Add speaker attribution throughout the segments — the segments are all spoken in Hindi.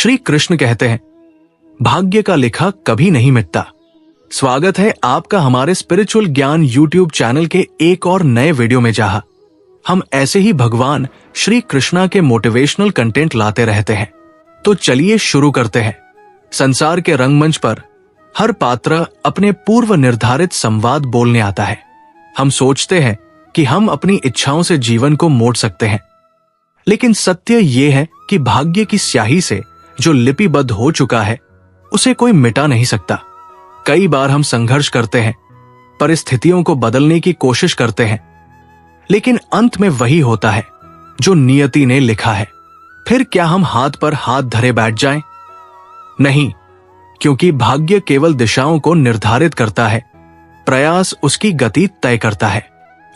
Speaker 1: श्री कृष्ण कहते हैं, भाग्य का लिखा कभी नहीं मिटता। स्वागत है आपका हमारे स्पिरिचुअल ज्ञान यूट्यूब चैनल के एक और नए वीडियो में, जहां हम ऐसे ही भगवान श्री कृष्णा के मोटिवेशनल कंटेंट लाते रहते हैं। तो चलिए शुरू करते हैं। संसार के रंगमंच पर हर पात्र अपने पूर्व निर्धारित संवाद बोलने आता है। हम सोचते हैं कि हम अपनी इच्छाओं से जीवन को मोड़ सकते हैं, लेकिन सत्य ये है कि भाग्य की स्याही से जो लिपिबद्ध हो चुका है उसे कोई मिटा नहीं सकता। कई बार हम संघर्ष करते हैं, परिस्थितियों को बदलने की कोशिश करते हैं, लेकिन अंत में वही होता है जो नियति ने लिखा है। फिर क्या हम हाथ पर हाथ धरे बैठ जाएं? नहीं, क्योंकि भाग्य केवल दिशाओं को निर्धारित करता है, प्रयास उसकी गति तय करता है।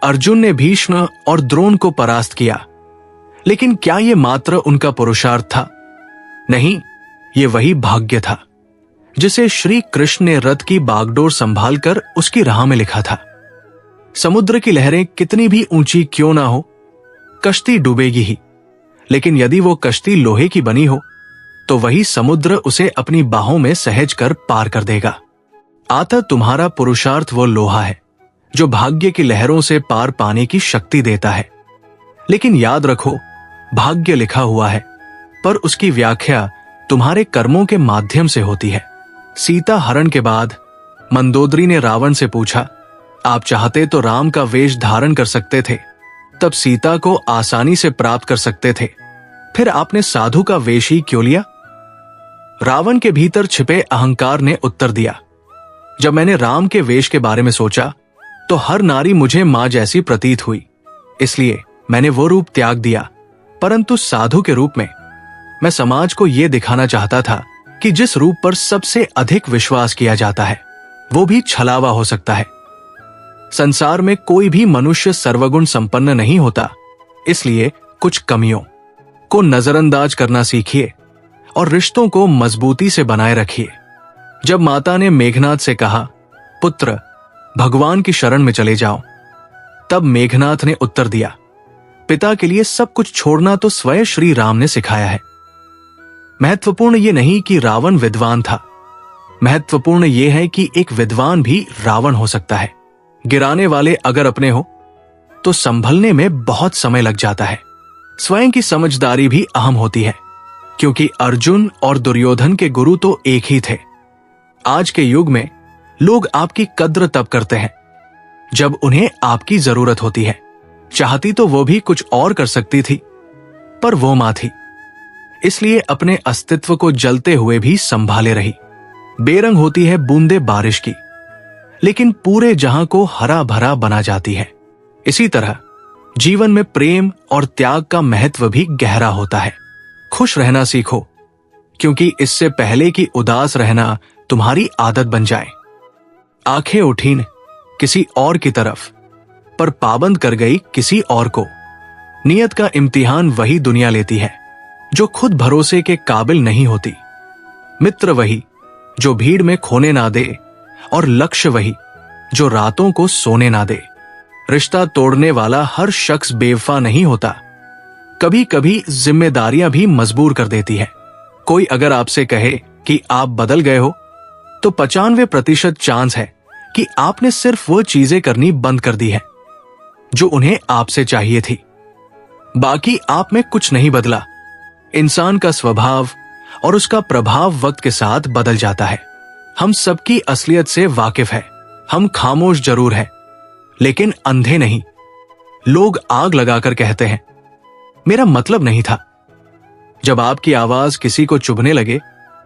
Speaker 1: अर्जुन ने भीष्म और द्रोण को परास्त किया, लेकिन क्या यह मात्र उनका पुरुषार्थ था? नहीं, ये वही भाग्य था जिसे श्री कृष्ण ने रथ की बागडोर संभालकर उसकी राह में लिखा था। समुद्र की लहरें कितनी भी ऊंची क्यों ना हो, कश्ती डूबेगी ही, लेकिन यदि वो कश्ती लोहे की बनी हो तो वही समुद्र उसे अपनी बाहों में सहज कर पार कर देगा। आता तुम्हारा पुरुषार्थ वो लोहा है जो भाग्य की लहरों से पार पाने की शक्ति देता है। लेकिन याद रखो, भाग्य लिखा हुआ है, पर उसकी व्याख्या तुम्हारे कर्मों के माध्यम से होती है। सीता हरण के बाद मंदोदरी ने रावण से पूछा, आप चाहते तो राम का वेश धारण कर सकते थे, तब सीता को आसानी से प्राप्त कर सकते थे, फिर आपने साधु का वेश ही क्यों लिया? रावण के भीतर छिपे अहंकार ने उत्तर दिया, जब मैंने राम के वेश के बारे में सोचा तो हर नारी मुझे मां जैसी प्रतीत हुई, इसलिए मैंने वो रूप त्याग दिया। परंतु साधु के रूप में मैं समाज को यह दिखाना चाहता था कि जिस रूप पर सबसे अधिक विश्वास किया जाता है वो भी छलावा हो सकता है। संसार में कोई भी मनुष्य सर्वगुण संपन्न नहीं होता, इसलिए कुछ कमियों को नजरअंदाज करना सीखिए और रिश्तों को मजबूती से बनाए रखिए। जब माता ने मेघनाथ से कहा, पुत्र भगवान की शरण में चले जाओ, तब मेघनाथ ने उत्तर दिया, पिता के लिए सब कुछ छोड़ना तो स्वयं श्री राम ने सिखाया है। महत्वपूर्ण ये नहीं कि रावण विद्वान था, महत्वपूर्ण ये है कि एक विद्वान भी रावण हो सकता है। गिराने वाले अगर अपने हो तो संभलने में बहुत समय लग जाता है। स्वयं की समझदारी भी अहम होती है, क्योंकि अर्जुन और दुर्योधन के गुरु तो एक ही थे। आज के युग में लोग आपकी कद्र तब करते हैं जब उन्हें आपकी जरूरत होती है। चाहती तो वो भी कुछ और कर सकती थी, पर वो मां थी, इसलिए अपने अस्तित्व को जलते हुए भी संभाले रही। बेरंग होती है बूंदे बारिश की, लेकिन पूरे जहां को हरा भरा बना जाती है। इसी तरह जीवन में प्रेम और त्याग का महत्व भी गहरा होता है। खुश रहना सीखो, क्योंकि इससे पहले कि उदास रहना तुम्हारी आदत बन जाए। आंखें उठी न किसी और की तरफ, पर पाबंद कर गई किसी और को। नियत का इम्तिहान वही दुनिया लेती है जो खुद भरोसे के काबिल नहीं होती। मित्र वही जो भीड़ में खोने ना दे, और लक्ष्य वही जो रातों को सोने ना दे। रिश्ता तोड़ने वाला हर शख्स बेवफा नहीं होता, कभी कभी जिम्मेदारियां भी मजबूर कर देती है। कोई अगर आपसे कहे कि आप बदल गए हो, तो 95% चांस है कि आपने सिर्फ वो चीजें करनी बंद कर दी है जो उन्हें आपसे चाहिए थी। बाकी आप में कुछ नहीं बदला। इंसान का स्वभाव और उसका प्रभाव वक्त के साथ बदल जाता है। हम सबकी असलियत से वाकिफ है। हम खामोश जरूर हैं, लेकिन अंधे नहीं। लोग आग लगाकर कहते हैं, मेरा मतलब नहीं था। जब आपकी आवाज किसी को चुभने लगे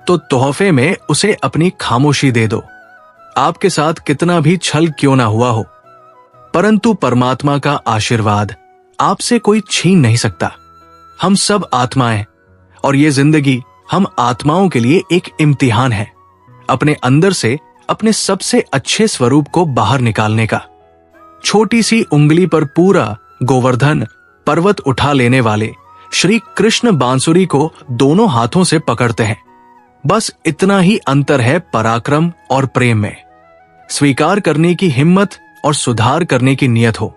Speaker 1: तो तोहफे में उसे अपनी खामोशी दे दो। आपके साथ कितना भी छल क्यों ना हुआ हो, परंतु परमात्मा का आशीर्वाद आपसे कोई छीन नहीं सकता। हम सब आत्माएं, और ये जिंदगी हम आत्माओं के लिए एक इम्तिहान है, अपने अंदर से अपने सबसे अच्छे स्वरूप को बाहर निकालने का। छोटी सी उंगली पर पूरा गोवर्धन पर्वत उठा लेने वाले श्री कृष्ण बांसुरी को दोनों हाथों से पकड़ते हैं। बस इतना ही अंतर है पराक्रम और प्रेम में। स्वीकार करने की हिम्मत और सुधार करने की नियत हो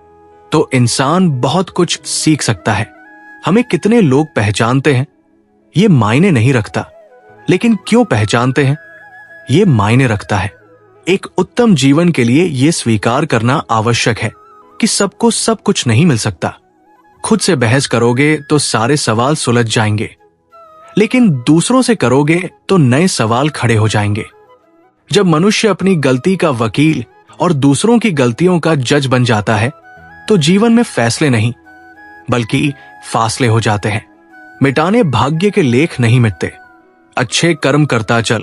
Speaker 1: तो इंसान बहुत कुछ सीख सकता है। हमें कितने लोग पहचानते हैं ये मायने नहीं रखता, लेकिन क्यों पहचानते हैं, ये मायने रखता है। एक उत्तम जीवन के लिए ये स्वीकार करना आवश्यक है कि सबको सब कुछ नहीं मिल सकता। खुद से बहस करोगे तो सारे सवाल सुलझ जाएंगे, लेकिन दूसरों से करोगे तो नए सवाल खड़े हो जाएंगे। जब मनुष्य अपनी गलती का वकील और दूसरों की गलतियों का जज बन जाता है तो जीवन में फैसले नहीं बल्कि फासले हो जाते हैं। मिटाने भाग्य के लेख नहीं मिटते। अच्छे कर्म करता चल,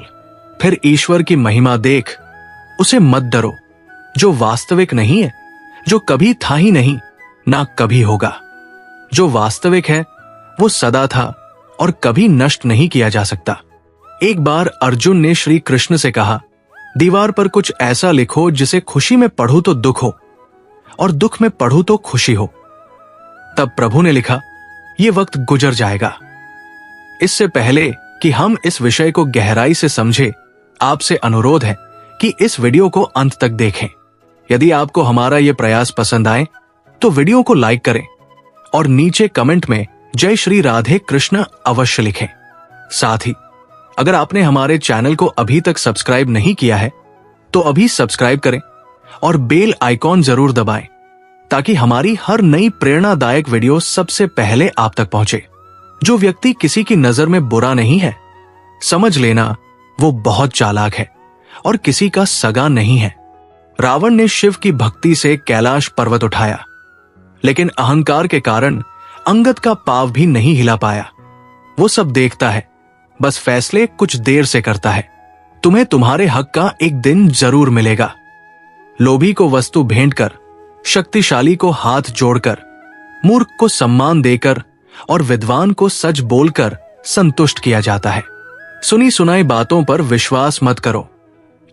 Speaker 1: फिर ईश्वर की महिमा देख। उसे मत डरो जो वास्तविक नहीं है, जो कभी था ही नहीं ना कभी होगा। जो वास्तविक है वो सदा था और कभी नष्ट नहीं किया जा सकता। एक बार अर्जुन ने श्री कृष्ण से कहा, दीवार पर कुछ ऐसा लिखो जिसे खुशी में पढ़ूं तो दुख हो और दुख में पढ़ूं तो खुशी हो। तब प्रभु ने लिखा, यह वक्त गुजर जाएगा। इससे पहले कि हम इस विषय को गहराई से समझें, आपसे अनुरोध है कि इस वीडियो को अंत तक देखें। यदि आपको हमारा यह प्रयास पसंद आए तो वीडियो को लाइक करें और नीचे कमेंट में जय श्री राधे कृष्ण अवश्य लिखें। साथ ही अगर आपने हमारे चैनल को अभी तक सब्सक्राइब नहीं किया है तो अभी सब्सक्राइब करें और बेल आइकॉन जरूर दबाएं ताकि हमारी हर नई प्रेरणादायक वीडियो सबसे पहले आप तक पहुंचे। जो व्यक्ति किसी की नजर में बुरा नहीं है, समझ लेना वो बहुत चालाक है और किसी का सगा नहीं है। रावण ने शिव की भक्ति से कैलाश पर्वत उठाया, लेकिन अहंकार के कारण अंगद का पांव भी नहीं हिला पाया। वो सब देखता है, बस फैसले कुछ देर से करता है। तुम्हें तुम्हारे हक का एक दिन जरूर मिलेगा। लोभी को वस्तु भेंट कर, शक्तिशाली को हाथ जोड़कर, मूर्ख को सम्मान देकर और विद्वान को सच बोलकर संतुष्ट किया जाता है। सुनी सुनाई बातों पर विश्वास मत करो,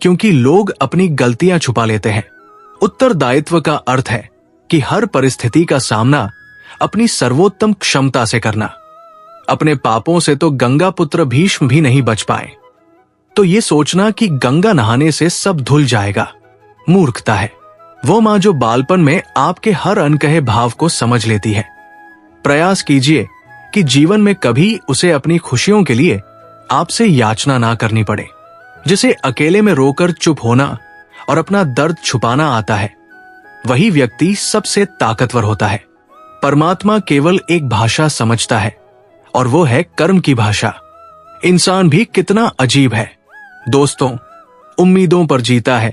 Speaker 1: क्योंकि लोग अपनी गलतियां छुपा लेते हैं। उत्तरदायित्व का अर्थ है कि हर परिस्थिति का सामना अपनी सर्वोत्तम क्षमता से करना। अपने पापों से तो गंगा पुत्र भीष्म भी नहीं बच पाए, तो ये सोचना कि गंगा नहाने से सब धुल जाएगा मूर्खता है। वो मां जो बालपन में आपके हर अनकहे भाव को समझ लेती है। प्रयास कीजिए कि जीवन में कभी उसे अपनी खुशियों के लिए आपसे याचना ना करनी पड़े। जिसे अकेले में रोकर चुप होना और अपना दर्द छुपाना आता है, वही व्यक्ति सबसे ताकतवर होता है। परमात्मा केवल एक भाषा समझता है और वो है कर्म की भाषा। इंसान भी कितना अजीब है दोस्तों, उम्मीदों पर जीता है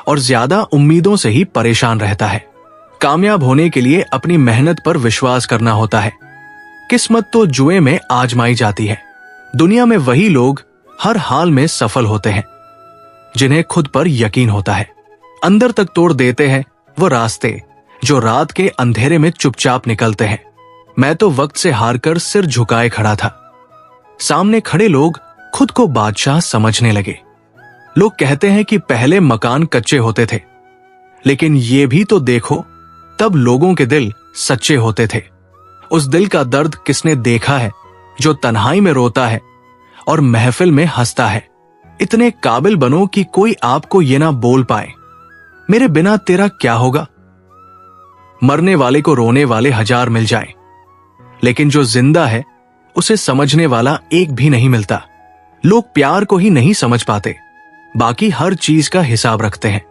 Speaker 1: और ज्यादा उम्मीदों से ही परेशान रहता है। कामयाब होने के लिए अपनी मेहनत पर विश्वास करना होता है। किस्मत तो जुए में आजमाई जाती है। दुनिया में वही लोग हर हाल में सफल होते हैं जिन्हें खुद पर यकीन होता है। अंदर तक तोड़ देते हैं वो रास्ते जो रात के अंधेरे में चुपचाप निकलते हैं। मैं तो वक्त से हारकर सिर झुकाए खड़ा था। सामने खड़े लोग खुद को बादशाह समझने लगे। लोग कहते हैं कि पहले मकान कच्चे होते थे, लेकिन ये भी तो देखो तब लोगों के दिल सच्चे होते थे। उस दिल का दर्द किसने देखा है जो तन्हाई में रोता है और महफिल में हंसता है। इतने काबिल बनो कि कोई आपको ये ना बोल पाए, मेरे बिना तेरा क्या होगा। मरने वाले को रोने वाले 1000 मिल जाए, लेकिन जो जिंदा है उसे समझने वाला एक भी नहीं मिलता। लोग प्यार को ही नहीं समझ पाते, बाकी हर चीज का हिसाब रखते हैं।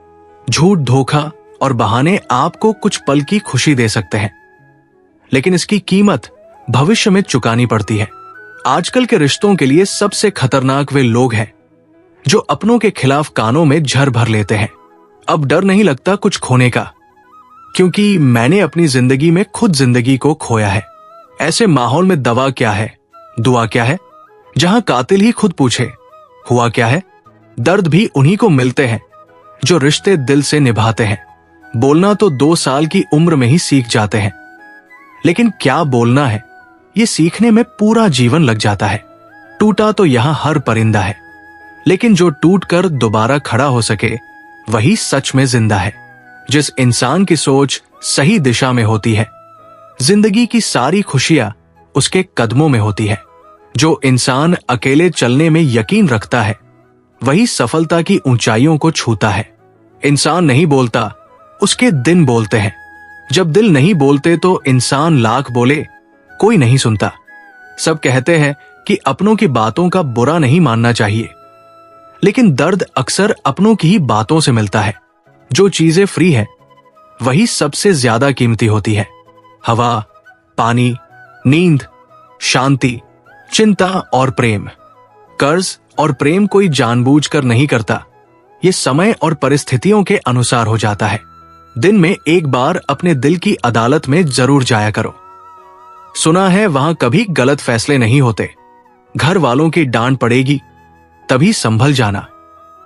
Speaker 1: झूठ, धोखा और बहाने आपको कुछ पल की खुशी दे सकते हैं, लेकिन इसकी कीमत भविष्य में चुकानी पड़ती है। आजकल के रिश्तों के लिए सबसे खतरनाक वे लोग हैं जो अपनों के खिलाफ कानों में झर भर लेते हैं। अब डर नहीं लगता कुछ खोने का, क्योंकि मैंने अपनी जिंदगी में खुद जिंदगी को खोया है। ऐसे माहौल में दवा क्या है, दुआ क्या है, जहां कातिल ही खुद पूछे हुआ क्या है। दर्द भी उन्हीं को मिलते हैं जो रिश्ते दिल से निभाते हैं। बोलना तो 2 साल की उम्र में ही सीख जाते हैं, लेकिन क्या बोलना है ये सीखने में पूरा जीवन लग जाता है। टूटा तो यहां हर परिंदा है, लेकिन जो टूट कर दोबारा खड़ा हो सके वही सच में जिंदा है। जिस इंसान की सोच सही दिशा में होती है, जिंदगी की सारी खुशियां उसके कदमों में होती है। जो इंसान अकेले चलने में यकीन रखता है वही सफलता की ऊंचाइयों को छूता है। इंसान नहीं बोलता, उसके दिन बोलते हैं। जब दिल नहीं बोलते तो इंसान लाख बोले कोई नहीं सुनता। सब कहते हैं कि अपनों की बातों का बुरा नहीं मानना चाहिए, लेकिन दर्द अक्सर अपनों की ही बातों से मिलता है। जो चीजें फ्री है वही सबसे ज्यादा कीमती होती है। हवा, पानी, नींद, शांति, चिंता और प्रेम। कर्ज और प्रेम कोई जानबूझकर नहीं करता, ये समय और परिस्थितियों के अनुसार हो जाता है। दिन में एक बार अपने दिल की अदालत में जरूर जाया करो। सुना है वहां कभी गलत फैसले नहीं होते। घर वालों की डांट पड़ेगी तभी संभल जाना,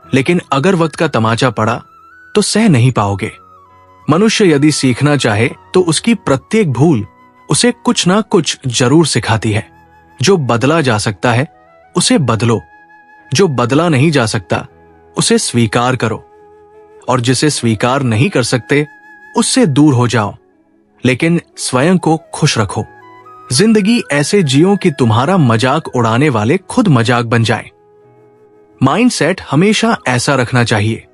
Speaker 1: लेकिन अगर वक्त का तमाचा पड़ा तो सह नहीं पाओगे। मनुष्य यदि सीखना चाहे तो उसकी प्रत्येक भूल उसे कुछ ना कुछ जरूर सिखाती है। जो बदला जा सकता है उसे बदलो, जो बदला नहीं जा सकता उसे स्वीकार करो, और जिसे स्वीकार नहीं कर सकते उससे दूर हो जाओ, लेकिन स्वयं को खुश रखो। जिंदगी ऐसे जियो कि तुम्हारा मजाक उड़ाने वाले खुद मजाक बन जाएं। माइंडसेट हमेशा ऐसा रखना चाहिए,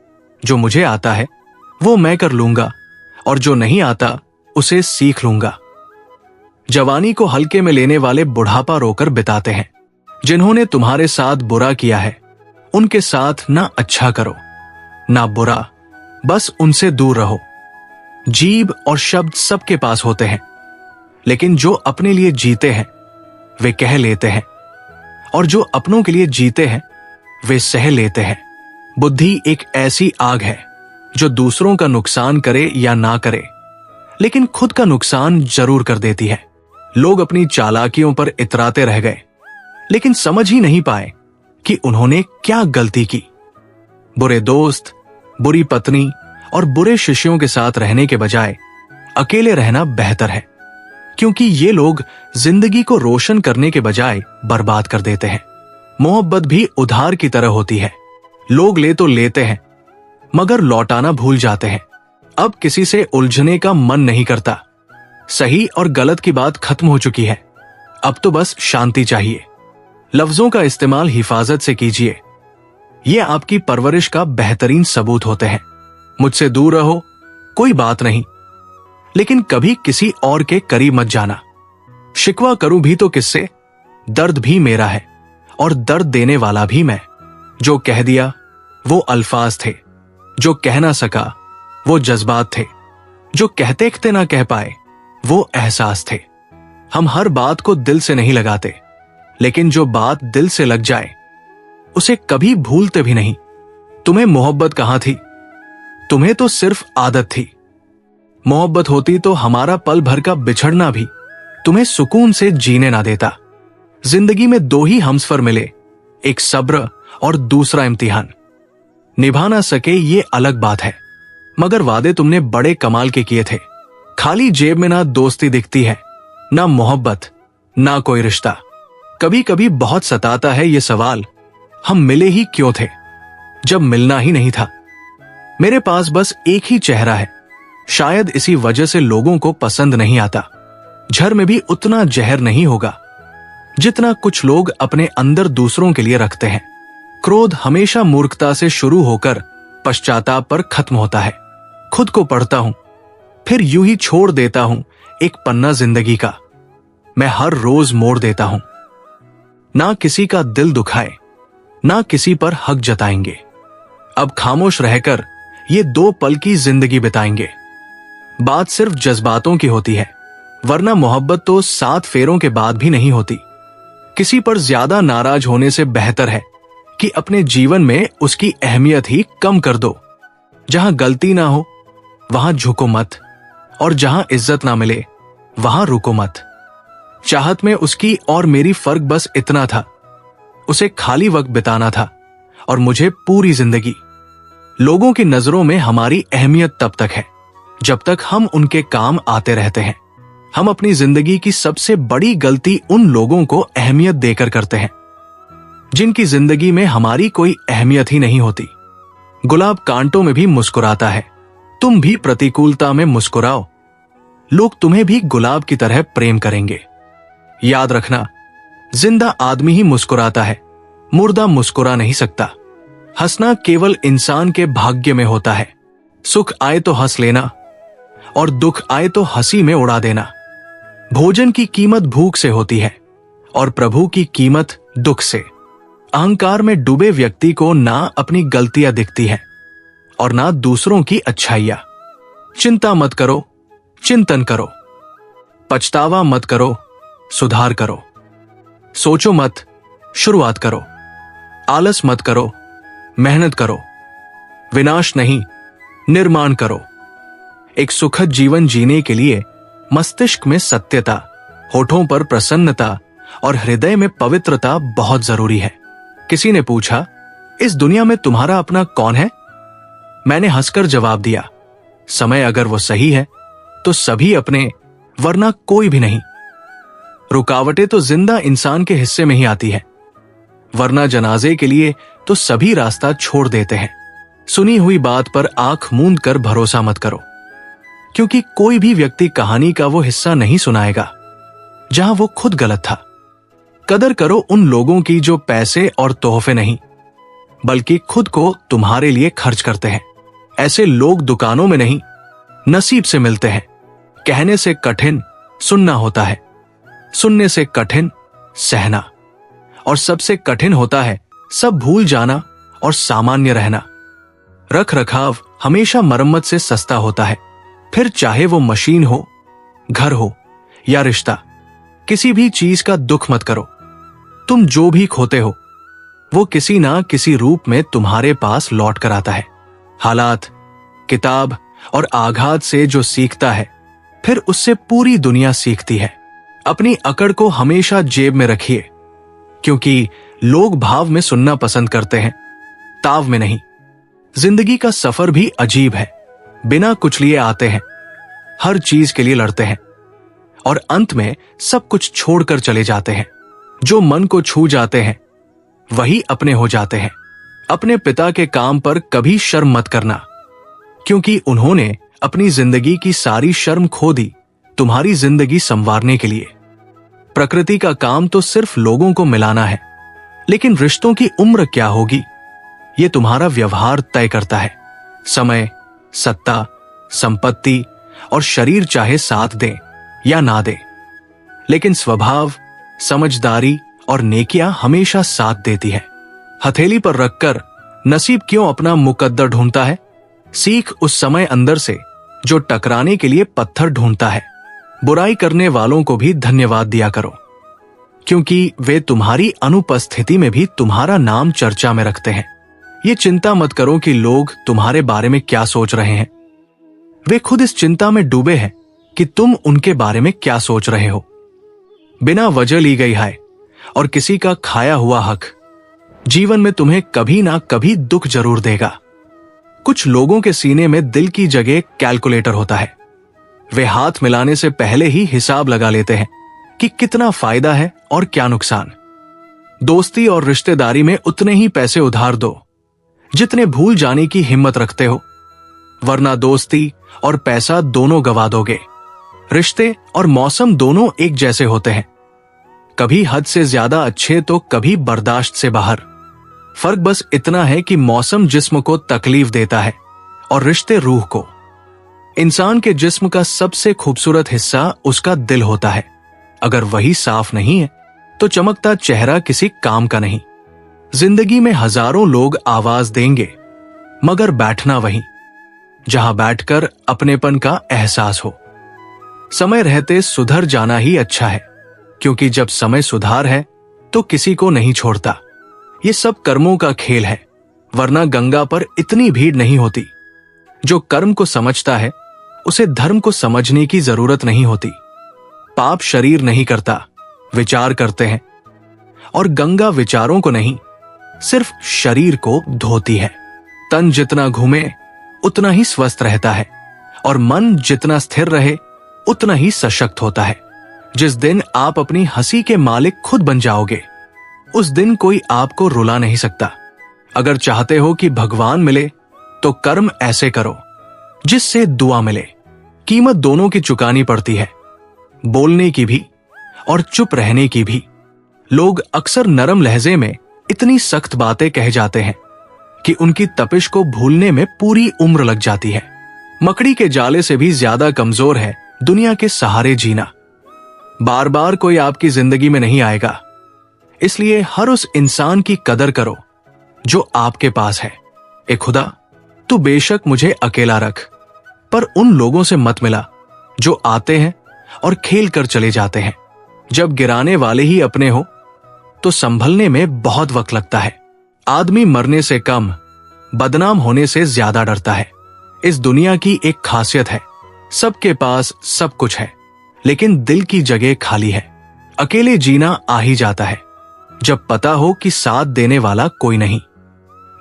Speaker 1: जो मुझे आता है वो मैं कर लूंगा और जो नहीं आता उसे सीख लूंगा। जवानी को हल्के में लेने वाले बुढ़ापा रोकर बिताते हैं। जिन्होंने तुम्हारे साथ बुरा किया है उनके साथ ना अच्छा करो ना बुरा, बस उनसे दूर रहो। जीभ और शब्द सबके पास होते हैं, लेकिन जो अपने लिए जीते हैं वे कह लेते हैं, और जो अपनों के लिए जीते हैं वे सह लेते हैं। बुद्धि एक ऐसी आग है जो दूसरों का नुकसान करे या ना करे, लेकिन खुद का नुकसान जरूर कर देती है। लोग अपनी चालाकियों पर इतराते रह गए, लेकिन समझ ही नहीं पाए कि उन्होंने क्या गलती की। बुरे दोस्त, बुरी पत्नी और बुरे शिष्यों के साथ रहने के बजाय अकेले रहना बेहतर है, क्योंकि ये लोग जिंदगी को रोशन करने के बजाय बर्बाद कर देते हैं। मोहब्बत भी उधार की तरह होती है। लोग ले तो लेते हैं मगर लौटाना भूल जाते हैं। अब किसी से उलझने का मन नहीं करता। सही और गलत की बात खत्म हो चुकी है। अब तो बस शांति चाहिए। लफ्जों का इस्तेमाल हिफाजत से कीजिए, ये आपकी परवरिश का बेहतरीन सबूत होते हैं। मुझसे दूर रहो, कोई बात नहीं, लेकिन कभी किसी और के करीब मत जाना। शिकवा करूं भी तो किससे? दर्द भी मेरा है और दर्द देने वाला भी मैं। जो कह दिया वो अल्फाज थे, जो कह ना सका वो जज्बात थे, जो कहते कहते ना कह पाए वो एहसास थे। हम हर बात को दिल से नहीं लगाते, लेकिन जो बात दिल से लग जाए उसे कभी भूलते भी नहीं। तुम्हें मोहब्बत कहां थी? तुम्हें तो सिर्फ आदत थी। मोहब्बत होती तो हमारा पल भर का बिछड़ना भी तुम्हें सुकून से जीने ना देता। जिंदगी में दो ही हमसफर मिले, एक सब्र और दूसरा इम्तिहान। निभा ना सके ये अलग बात है, मगर वादे तुमने बड़े कमाल के किए थे। खाली जेब में ना दोस्ती दिखती है, ना मोहब्बत, ना कोई रिश्ता। कभी कभी बहुत सताता है ये सवाल, हम मिले ही क्यों थे जब मिलना ही नहीं था। मेरे पास बस एक ही चेहरा है, शायद इसी वजह से लोगों को पसंद नहीं आता। झर में भी उतना जहर नहीं होगा जितना कुछ लोग अपने अंदर दूसरों के लिए रखते हैं। क्रोध हमेशा मूर्खता से शुरू होकर पश्चाताप पर खत्म होता है। खुद को पढ़ता हूं, फिर यूं ही छोड़ देता हूं एक पन्ना जिंदगी का। मैं हर रोज मोड़ देता हूं। ना किसी का दिल दुखाए, ना किसी पर हक जताएंगे। अब खामोश रहकर ये दो पल की जिंदगी बिताएंगे। बात सिर्फ जज्बातों की होती है, वरना मोहब्बत तो 7 फेरों के बाद भी नहीं होती। किसी पर ज्यादा नाराज होने से बेहतर है कि अपने जीवन में उसकी अहमियत ही कम कर दो। जहां गलती ना हो वहां झुको मत, और जहां इज्जत ना मिले वहां रुको मत। चाहत में उसकी और मेरी फर्क बस इतना था, उसे खाली वक्त बिताना था और मुझे पूरी जिंदगी। लोगों की नजरों में हमारी अहमियत तब तक है जब तक हम उनके काम आते रहते हैं। हम अपनी जिंदगी की सबसे बड़ी गलती उन लोगों को अहमियत देकर करते हैं जिनकी जिंदगी में हमारी कोई अहमियत ही नहीं होती। गुलाब कांटों में भी मुस्कुराता है, तुम भी प्रतिकूलता में मुस्कुराओ, लोग तुम्हें भी गुलाब की तरह प्रेम करेंगे। याद रखना, जिंदा आदमी ही मुस्कुराता है, मुर्दा मुस्कुरा नहीं सकता। हंसना केवल इंसान के भाग्य में होता है। सुख आए तो हंस लेना और दुख आए तो हंसी में उड़ा देना। भोजन की कीमत भूख से होती है और प्रभु की कीमत दुख से। अहंकार में डूबे व्यक्ति को ना अपनी गलतियां दिखती हैं और ना दूसरों की अच्छाइयां। चिंता मत करो, चिंतन करो। पछतावा मत करो, सुधार करो। सोचो मत, शुरुआत करो। आलस मत करो, मेहनत करो। विनाश नहीं, निर्माण करो। एक सुखद जीवन जीने के लिए मस्तिष्क में सत्यता, होठों पर प्रसन्नता और हृदय में पवित्रता बहुत जरूरी है। किसी ने पूछा, इस दुनिया में तुम्हारा अपना कौन है? मैंने हंसकर जवाब दिया, समय अगर वो सही है तो सभी अपने, वरना कोई भी नहीं। रुकावटें तो जिंदा इंसान के हिस्से में ही आती है, वरना जनाजे के लिए तो सभी रास्ता छोड़ देते हैं। सुनी हुई बात पर आंख मूंद कर भरोसा मत करो, क्योंकि कोई भी व्यक्ति कहानी का वो हिस्सा नहीं सुनाएगा जहां वो खुद गलत था। कदर करो उन लोगों की जो पैसे और तोहफे नहीं, बल्कि खुद को तुम्हारे लिए खर्च करते हैं। ऐसे लोग दुकानों में नहीं, नसीब से मिलते हैं। कहने से कठिन सुनना होता है, सुनने से कठिन सहना, और सबसे कठिन होता है सब भूल जाना और सामान्य रहना। रख रखाव हमेशा मरम्मत से सस्ता होता है। फिर चाहे वो मशीन हो, घर हो या रिश्ता, किसी भी चीज का दुख मत करो। तुम जो भी खोते हो वो किसी ना किसी रूप में तुम्हारे पास लौट कर आता है। हालात, किताब और आघात से जो सीखता है, फिर उससे पूरी दुनिया सीखती है। अपनी अकड़ को हमेशा जेब में रखिए, क्योंकि लोग भाव में सुनना पसंद करते हैं, ताव में नहीं। जिंदगी का सफर भी अजीब है। बिना कुछ लिए आते हैं, हर चीज के लिए लड़ते हैं और अंत में सब कुछ छोड़कर चले जाते हैं। जो मन को छू जाते हैं वही अपने हो जाते हैं। अपने पिता के काम पर कभी शर्म मत करना, क्योंकि उन्होंने अपनी जिंदगी की सारी शर्म खो दी तुम्हारी जिंदगी संवारने के लिए। प्रकृति का काम तो सिर्फ लोगों को मिलाना है, लेकिन रिश्तों की उम्र क्या होगी ये तुम्हारा व्यवहार तय करता है। समय, सत्ता, संपत्ति और शरीर चाहे साथ दें या ना दें, लेकिन स्वभाव, समझदारी और नेकियां हमेशा साथ देती है। हथेली पर रखकर नसीब क्यों अपना मुकद्दर ढूंढता है? सीख उस समय अंदर से जो टकराने के लिए पत्थर ढूंढता है। बुराई करने वालों को भी धन्यवाद दिया करो, क्योंकि वे तुम्हारी अनुपस्थिति में भी तुम्हारा नाम चर्चा में रखते हैं। ये चिंता मत करो कि लोग तुम्हारे बारे में क्या सोच रहे हैं। वे खुद इस चिंता में डूबे हैं कि तुम उनके बारे में क्या सोच रहे हो। बिना वजह ली गई हाय और किसी का खाया हुआ हक जीवन में तुम्हें कभी ना कभी दुख जरूर देगा। कुछ लोगों के सीने में दिल की जगह कैलकुलेटर होता है। वे हाथ मिलाने से पहले ही हिसाब लगा लेते हैं कि कितना फायदा है और क्या नुकसान। दोस्ती और रिश्तेदारी में उतने ही पैसे उधार दो जितने भूल जाने की हिम्मत रखते हो, वरना दोस्ती और पैसा दोनों गवा दोगे। रिश्ते और मौसम दोनों एक जैसे होते हैं, कभी हद से ज्यादा अच्छे तो कभी बर्दाश्त से बाहर। फर्क बस इतना है कि मौसम जिस्म को तकलीफ देता है और रिश्ते रूह को। इंसान के जिस्म का सबसे खूबसूरत हिस्सा उसका दिल होता है। अगर वही साफ नहीं है तो चमकता चेहरा किसी काम का नहीं। जिंदगी में हजारों लोग आवाज देंगे, मगर बैठना वहीं जहां बैठकर अपनेपन का एहसास हो। समय रहते सुधर जाना ही अच्छा है, क्योंकि जब समय सुधार है तो किसी को नहीं छोड़ता। ये सब कर्मों का खेल है, वरना गंगा पर इतनी भीड़ नहीं होती। जो कर्म को समझता है उसे धर्म को समझने की जरूरत नहीं होती। पाप शरीर नहीं करता, विचार करते हैं, और गंगा विचारों को नहीं, सिर्फ शरीर को धोती है। तन जितना घूमे उतना ही स्वस्थ रहता है, और मन जितना स्थिर रहे उतना ही सशक्त होता है। जिस दिन आप अपनी हंसी के मालिक खुद बन जाओगे, उस दिन कोई आपको रुला नहीं सकता। अगर चाहते हो कि भगवान मिले तो कर्म ऐसे करो जिससे दुआ मिले। कीमत दोनों की चुकानी पड़ती है, बोलने की भी और चुप रहने की भी। लोग अक्सर नरम लहजे में इतनी सख्त बातें कह जाते हैं कि उनकी तपिश को भूलने में पूरी उम्र लग जाती है। मकड़ी के जाले से भी ज्यादा कमजोर है दुनिया के सहारे जीना। बार बार कोई आपकी जिंदगी में नहीं आएगा, इसलिए हर उस इंसान की कदर करो जो आपके पास है। ए खुदा, तू बेशक मुझे अकेला रख, पर उन लोगों से मत मिला जो आते हैं और खेल कर चले जाते हैं। जब गिराने वाले ही अपने हो तो संभलने में बहुत वक्त लगता है। आदमी मरने से कम, बदनाम होने से ज्यादा डरता है। इस दुनिया की एक खासियत है, सबके पास सब कुछ है, लेकिन दिल की जगह खाली है। अकेले जीना आ ही जाता है जब पता हो कि साथ देने वाला कोई नहीं।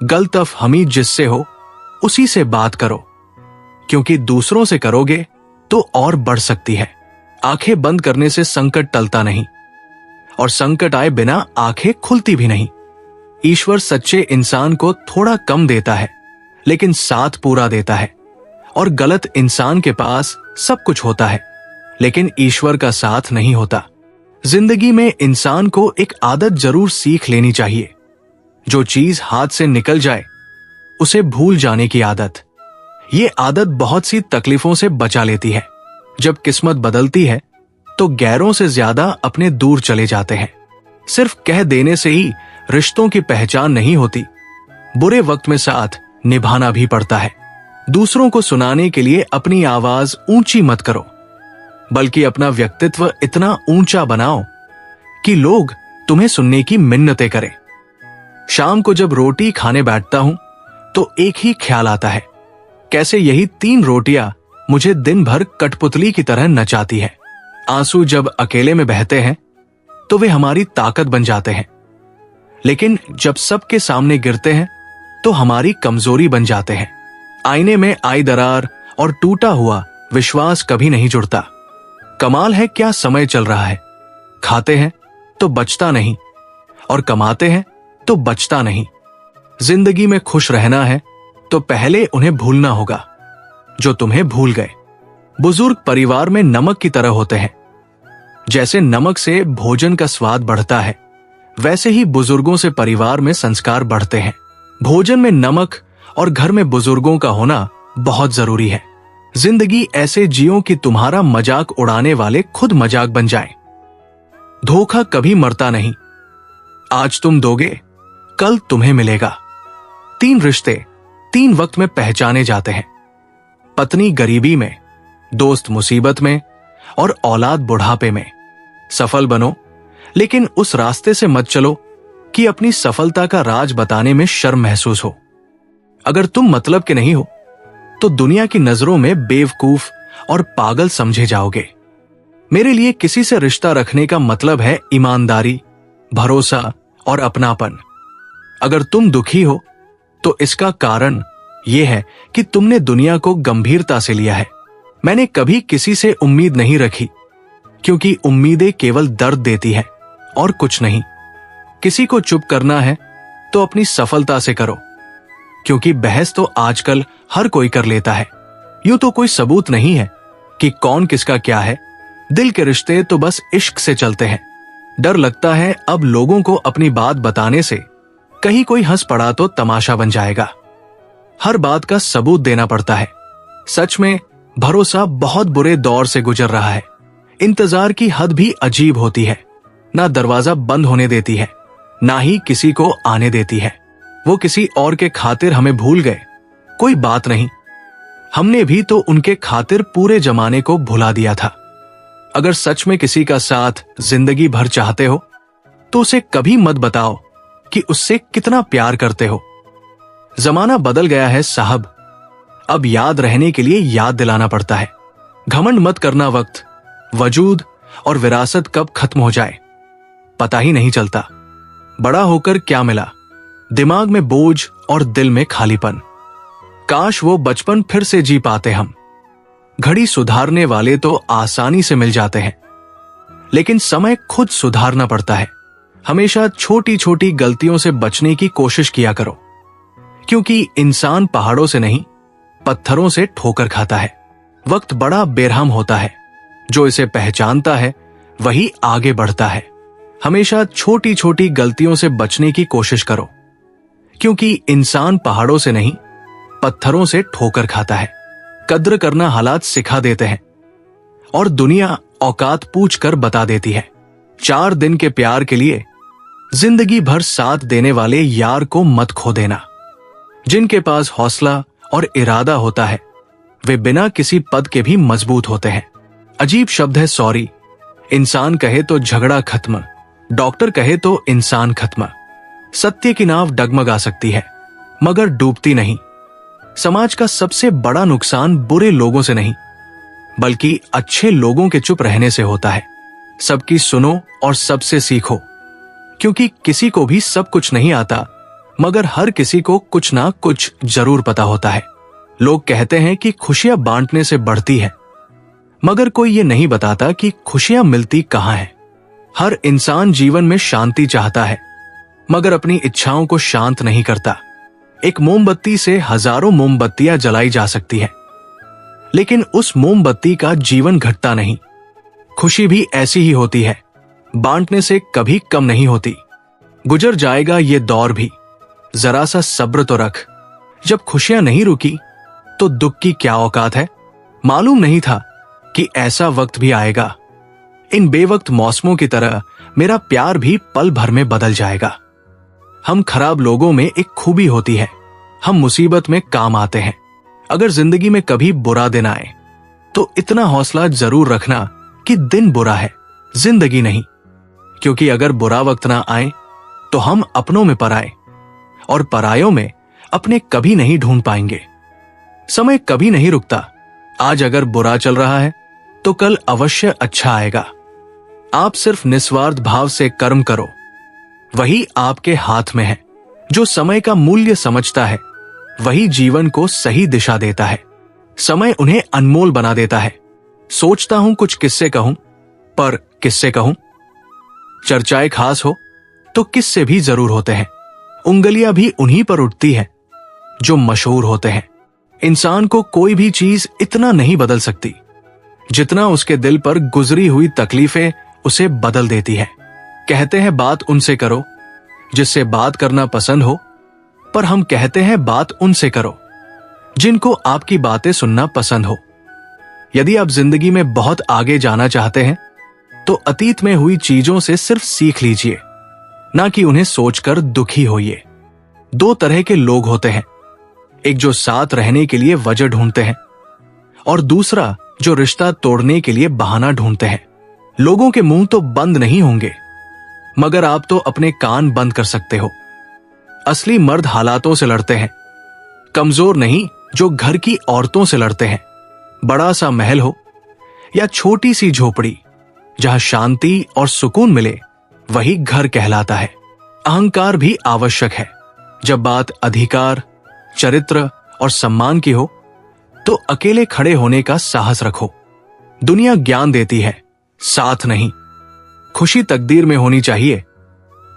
Speaker 1: गलतफ हमी जिससे हो उसी से बात करो, क्योंकि दूसरों से करोगे तो और बढ़ सकती है। आंखें बंद करने से संकट टलता नहीं, और संकट आए बिना आंखें खुलती भी नहीं। ईश्वर सच्चे इंसान को थोड़ा कम देता है, लेकिन साथ पूरा देता है। और गलत इंसान के पास सब कुछ होता है, लेकिन ईश्वर का साथ नहीं होता। जिंदगी में इंसान को एक आदत जरूर सीख लेनी चाहिए। जो चीज हाथ से निकल जाए उसे भूल जाने की आदत। ये आदत बहुत सी तकलीफों से बचा लेती है। जब किस्मत बदलती है तो गैरों से ज्यादा अपने दूर चले जाते हैं। सिर्फ कह देने से ही रिश्तों की पहचान नहीं होती, बुरे वक्त में साथ निभाना भी पड़ता है। दूसरों को सुनाने के लिए अपनी आवाज ऊंची मत करो, बल्कि अपना व्यक्तित्व इतना ऊंचा बनाओ कि लोग तुम्हें सुनने की मिन्नतें करें। शाम को जब रोटी खाने बैठता हूं तो एक ही ख्याल आता है, कैसे यही 3 रोटियां मुझे दिन भर कठपुतली की तरह नचाती है। आंसू जब अकेले में बहते हैं तो वे हमारी ताकत बन जाते हैं, लेकिन जब सबके सामने गिरते हैं तो हमारी कमजोरी बन जाते हैं। आईने में आई दरार और टूटा हुआ विश्वास कभी नहीं जुड़ता। कमाल है क्या समय चल रहा है। खाते हैं तो बचता नहीं, और कमाते हैं तो बचता नहीं। जिंदगी में खुश रहना है तो पहले उन्हें भूलना होगा जो तुम्हें भूल गए। बुजुर्ग परिवार में नमक की तरह होते हैं। जैसे नमक से भोजन का स्वाद बढ़ता है, वैसे ही बुजुर्गों से परिवार में संस्कार बढ़ते हैं। भोजन में नमक और घर में बुजुर्गों का होना बहुत जरूरी है। जिंदगी ऐसे जियो कि तुम्हारा मजाक उड़ाने वाले खुद मजाक बन जाएं। धोखा कभी मरता नहीं। आज तुम दोगे, कल तुम्हें मिलेगा। 3 रिश्ते 3 वक्त में पहचाने जाते हैं। पत्नी गरीबी में, दोस्त मुसीबत में, और औलाद बुढ़ापे में। सफल बनो, लेकिन उस रास्ते से मत चलो कि अपनी सफलता का राज बताने में शर्म महसूस हो। अगर तुम मतलब के नहीं हो तो दुनिया की नजरों में बेवकूफ और पागल समझे जाओगे। मेरे लिए किसी से रिश्ता रखने का मतलब है ईमानदारी, भरोसा और अपनापन। अगर तुम दुखी हो तो इसका कारण यह है कि तुमने दुनिया को गंभीरता से लिया है। मैंने कभी किसी से उम्मीद नहीं रखी, क्योंकि उम्मीदें केवल दर्द देती है और कुछ नहीं। किसी को चुप करना है तो अपनी सफलता से करो, क्योंकि बहस तो आजकल हर कोई कर लेता है। यूं तो कोई सबूत नहीं है कि कौन किसका क्या है। दिल के रिश्ते तो बस इश्क से चलते हैं। डर लगता है अब लोगों को अपनी बात बताने से कहीं कोई हंस पड़ा तो तमाशा बन जाएगा। हर बात का सबूत देना पड़ता है। सच में भरोसा बहुत बुरे दौर से गुजर रहा है। इंतजार की हद भी अजीब होती है। ना दरवाजा बंद होने देती है, ना ही किसी को आने देती है। वो किसी और के खातिर हमें भूल गए, कोई बात नहीं, हमने भी तो उनके खातिर पूरे जमाने को भुला दिया था। अगर सच में किसी का साथ जिंदगी भर चाहते हो तो उसे कभी मत बताओ कि उससे कितना प्यार करते हो। जमाना बदल गया है साहब, अब याद रहने के लिए याद दिलाना पड़ता है। घमंड मत करना, वक्त, वजूद और विरासत कब खत्म हो जाए पता ही नहीं चलता। बड़ा होकर क्या मिला, दिमाग में बोझ और दिल में खालीपन। काश वो बचपन फिर से जी पाते हम। घड़ी सुधारने वाले तो आसानी से मिल जाते हैं, लेकिन समय खुद सुधारना पड़ता है। हमेशा छोटी छोटी गलतियों से बचने की कोशिश किया करो, क्योंकि इंसान पहाड़ों से नहीं पत्थरों से ठोकर खाता है। वक्त बड़ा बेरहम होता है, जो इसे पहचानता है वही आगे बढ़ता है। हमेशा छोटी छोटी गलतियों से बचने की कोशिश करो, क्योंकि इंसान पहाड़ों से नहीं पत्थरों से ठोकर खाता है। कद्र करना हालात सिखा देते हैं, और दुनिया औकात पूछकर बता देती है। 4 दिन के प्यार के लिए जिंदगी भर साथ देने वाले यार को मत खो देना। जिनके पास हौसला और इरादा होता है वे बिना किसी पद के भी मजबूत होते हैं। अजीब शब्द है सॉरी। इंसान कहे तो झगड़ा खत्म, डॉक्टर कहे तो इंसान खत्म। सत्य की नाव डगमगा सकती है मगर डूबती नहीं। समाज का सबसे बड़ा नुकसान बुरे लोगों से नहीं बल्कि अच्छे लोगों के चुप रहने से होता है। सबकी सुनो और सबसे सीखो, क्योंकि किसी को भी सब कुछ नहीं आता मगर हर किसी को कुछ ना कुछ जरूर पता होता है। लोग कहते हैं कि खुशियां बांटने से बढ़ती है मगर कोई ये नहीं बताता कि खुशियां मिलती कहां है। हर इंसान जीवन में शांति चाहता है मगर अपनी इच्छाओं को शांत नहीं करता। एक मोमबत्ती से हजारों मोमबत्तियां जलाई जा सकती है लेकिन उस मोमबत्ती का जीवन घटता नहीं। खुशी भी ऐसी ही होती है, बांटने से कभी कम नहीं होती। गुजर जाएगा ये दौर भी, जरा सा सब्र तो रख। जब खुशियां नहीं रुकी तो दुख की क्या औकात है। मालूम नहीं था कि ऐसा वक्त भी आएगा। इन बेवक्त मौसमों की तरह मेरा प्यार भी पल भर में बदल जाएगा। हम खराब लोगों में एक खूबी होती है, हम मुसीबत में काम आते हैं। अगर जिंदगी में कभी बुरा दिन आए तो इतना हौसला जरूर रखना कि दिन बुरा है, जिंदगी नहीं। क्योंकि अगर बुरा वक्त ना आए तो हम अपनों में पराए और परायों में अपने कभी नहीं ढूंढ पाएंगे। समय कभी नहीं रुकता। आज अगर बुरा चल रहा है तो कल अवश्य अच्छा आएगा। आप सिर्फ निस्वार्थ भाव से कर्म करो, वही आपके हाथ में है। जो समय का मूल्य समझता है वही जीवन को सही दिशा देता है। समय उन्हें अनमोल बना देता है। सोचता हूं कुछ किस्से कहूं, पर किस्से कहूं। चर्चाएं खास हो तो किस्से भी जरूर होते हैं। उंगलियां भी उन्हीं पर उठती हैं जो मशहूर होते हैं। इंसान को कोई भी चीज इतना नहीं बदल सकती जितना उसके दिल पर गुजरी हुई तकलीफें उसे बदल देती है। कहते हैं बात उनसे करो जिससे बात करना पसंद हो, पर हम कहते हैं बात उनसे करो जिनको आपकी बातें सुनना पसंद हो। यदि आप जिंदगी में बहुत आगे जाना चाहते हैं तो अतीत में हुई चीजों से सिर्फ सीख लीजिए, ना कि उन्हें सोचकर दुखी होइए। 2 तरह के लोग होते हैं, एक जो साथ रहने के लिए वजह ढूंढते हैं और दूसरा जो रिश्ता तोड़ने के लिए बहाना ढूंढते हैं। लोगों के मुंह तो बंद नहीं होंगे मगर आप तो अपने कान बंद कर सकते हो। असली मर्द हालातों से लड़ते हैं, कमजोर नहीं जो घर की औरतों से लड़ते हैं। बड़ा सा महल हो या छोटी सी झोपड़ी, जहां शांति और सुकून मिले वही घर कहलाता है। अहंकार भी आवश्यक है। जब बात अधिकार, चरित्र और सम्मान की हो तो अकेले खड़े होने का साहस रखो। दुनिया ज्ञान देती है, साथ नहीं। खुशी तकदीर में होनी चाहिए।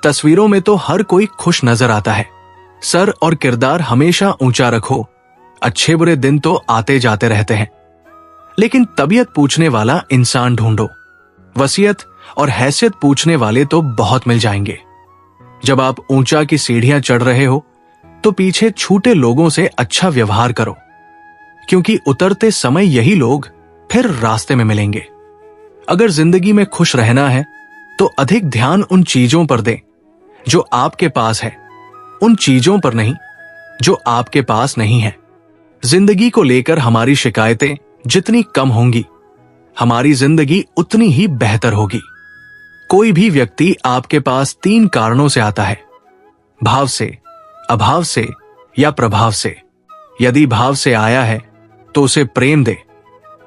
Speaker 1: तस्वीरों में तो हर कोई खुश नजर आता है। सर और किरदार हमेशा ऊंचा रखो। अच्छे बुरे दिन तो आते जाते रहते हैं, लेकिन तबीयत पूछने वाला इंसान ढूंढो। वसीयत और हैसियत पूछने वाले तो बहुत मिल जाएंगे। जब आप ऊंचा की सीढ़ियां चढ़ रहे हो तो पीछे छूटे लोगों से अच्छा व्यवहार करो, क्योंकि उतरते समय यही लोग फिर रास्ते में मिलेंगे। अगर जिंदगी में खुश रहना है तो अधिक ध्यान उन चीजों पर दें जो आपके पास है, उन चीजों पर नहीं जो आपके पास नहीं है। जिंदगी को लेकर हमारी शिकायतें जितनी कम होंगी, हमारी जिंदगी उतनी ही बेहतर होगी। कोई भी व्यक्ति आपके पास 3 कारणों से आता है, भाव से, अभाव से या प्रभाव से। यदि भाव से आया है तो उसे प्रेम दे,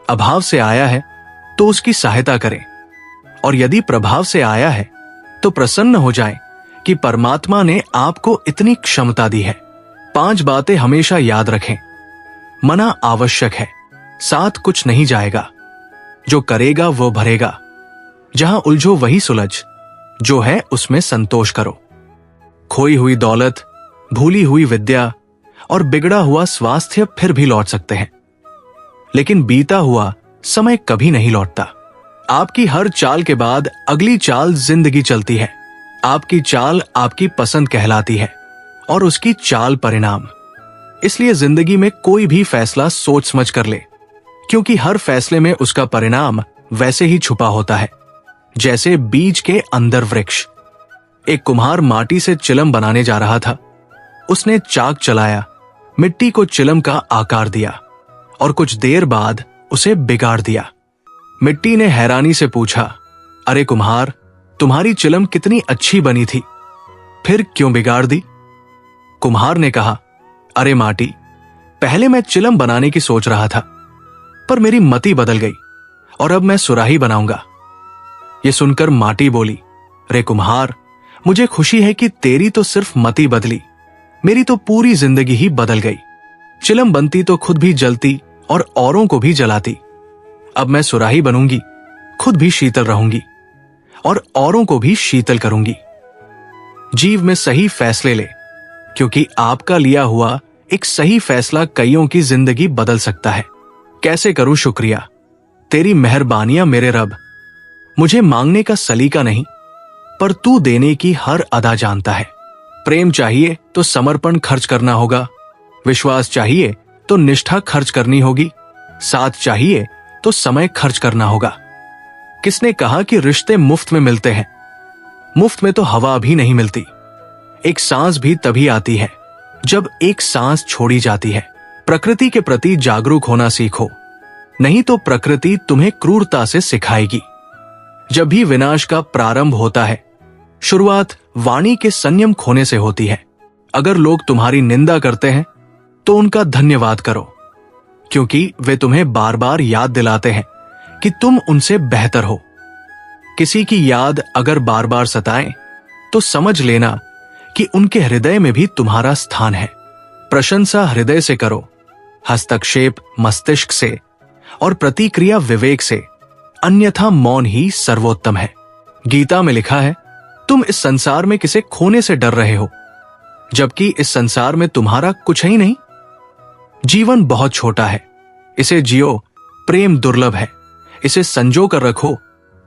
Speaker 1: अभाव से आया है तो उसकी सहायता करें, और यदि प्रभाव से आया है तो प्रसन्न हो जाएं कि परमात्मा ने आपको इतनी क्षमता दी है। 5 बातें हमेशा याद रखें। मना आवश्यक है, साथ कुछ नहीं जाएगा। जो करेगा वो भरेगा। जहां उलझो वही सुलझ, जो है उसमें संतोष करो। खोई हुई दौलत, भूली हुई विद्या और बिगड़ा हुआ स्वास्थ्य फिर भी लौट सकते हैं, लेकिन बीता हुआ समय कभी नहीं लौटता। आपकी हर चाल के बाद अगली चाल जिंदगी चलती है। आपकी चाल आपकी पसंद कहलाती है और उसकी चाल परिणाम। इसलिए जिंदगी में कोई भी फैसला सोच समझ कर ले, क्योंकि हर फैसले में उसका परिणाम वैसे ही छुपा होता है जैसे बीज के अंदर वृक्ष। एक कुम्हार माटी से चिलम बनाने जा रहा था। उसने चाक चलाया, मिट्टी को चिलम का आकार दिया और कुछ देर बाद उसे बिगाड़ दिया। मिट्टी ने हैरानी से पूछा, अरे कुम्हार, तुम्हारी चिलम कितनी अच्छी बनी थी, फिर क्यों बिगाड़ दी? कुम्हार ने कहा, अरे माटी, पहले मैं चिलम बनाने की सोच रहा था, पर मेरी मति बदल गई और अब मैं सुराही बनाऊंगा। यह सुनकर माटी बोली, रे कुम्हार, मुझे खुशी है कि तेरी तो सिर्फ मति बदली, मेरी तो पूरी जिंदगी ही बदल गई। चिलम बनती तो खुद भी जलती और औरों को भी जलाती। अब मैं सुराही बनूंगी, खुद भी शीतल रहूंगी और औरों को भी शीतल करूंगी। जीव में सही फैसले ले, क्योंकि आपका लिया हुआ एक सही फैसला कईयों की जिंदगी बदल सकता है। कैसे करूं शुक्रिया, तेरी मेहरबानियां मेरे रब। मुझे मांगने का सलीका नहीं, पर तू देने की हर अदा जानता है। प्रेम चाहिए तो समर्पण खर्च करना होगा, विश्वास चाहिए तो निष्ठा खर्च करनी होगी, साथ चाहिए तो समय खर्च करना होगा। किसने कहा कि रिश्ते मुफ्त में मिलते हैं? मुफ्त में तो हवा भी नहीं मिलती। एक सांस भी तभी आती है जब एक सांस छोड़ी जाती है। प्रकृति के प्रति जागरूक होना सीखो, नहीं तो प्रकृति तुम्हें क्रूरता से सिखाएगी। जब भी विनाश का प्रारंभ होता है, शुरुआत वाणी के संयम खोने से होती है। अगर लोग तुम्हारी निंदा करते हैं तो उनका धन्यवाद करो, क्योंकि वे तुम्हें बार बार याद दिलाते हैं कि तुम उनसे बेहतर हो। किसी की याद अगर बार बार सताए तो समझ लेना कि उनके हृदय में भी तुम्हारा स्थान है। प्रशंसा हृदय से करो, हस्तक्षेप मस्तिष्क से और प्रतिक्रिया विवेक से, अन्यथा मौन ही सर्वोत्तम है। गीता में लिखा है, तुम इस संसार में किसे खोने से डर रहे हो, जबकि इस संसार में तुम्हारा कुछ ही नहीं। जीवन बहुत छोटा है, इसे जियो। प्रेम दुर्लभ है, इसे संजो कर रखो।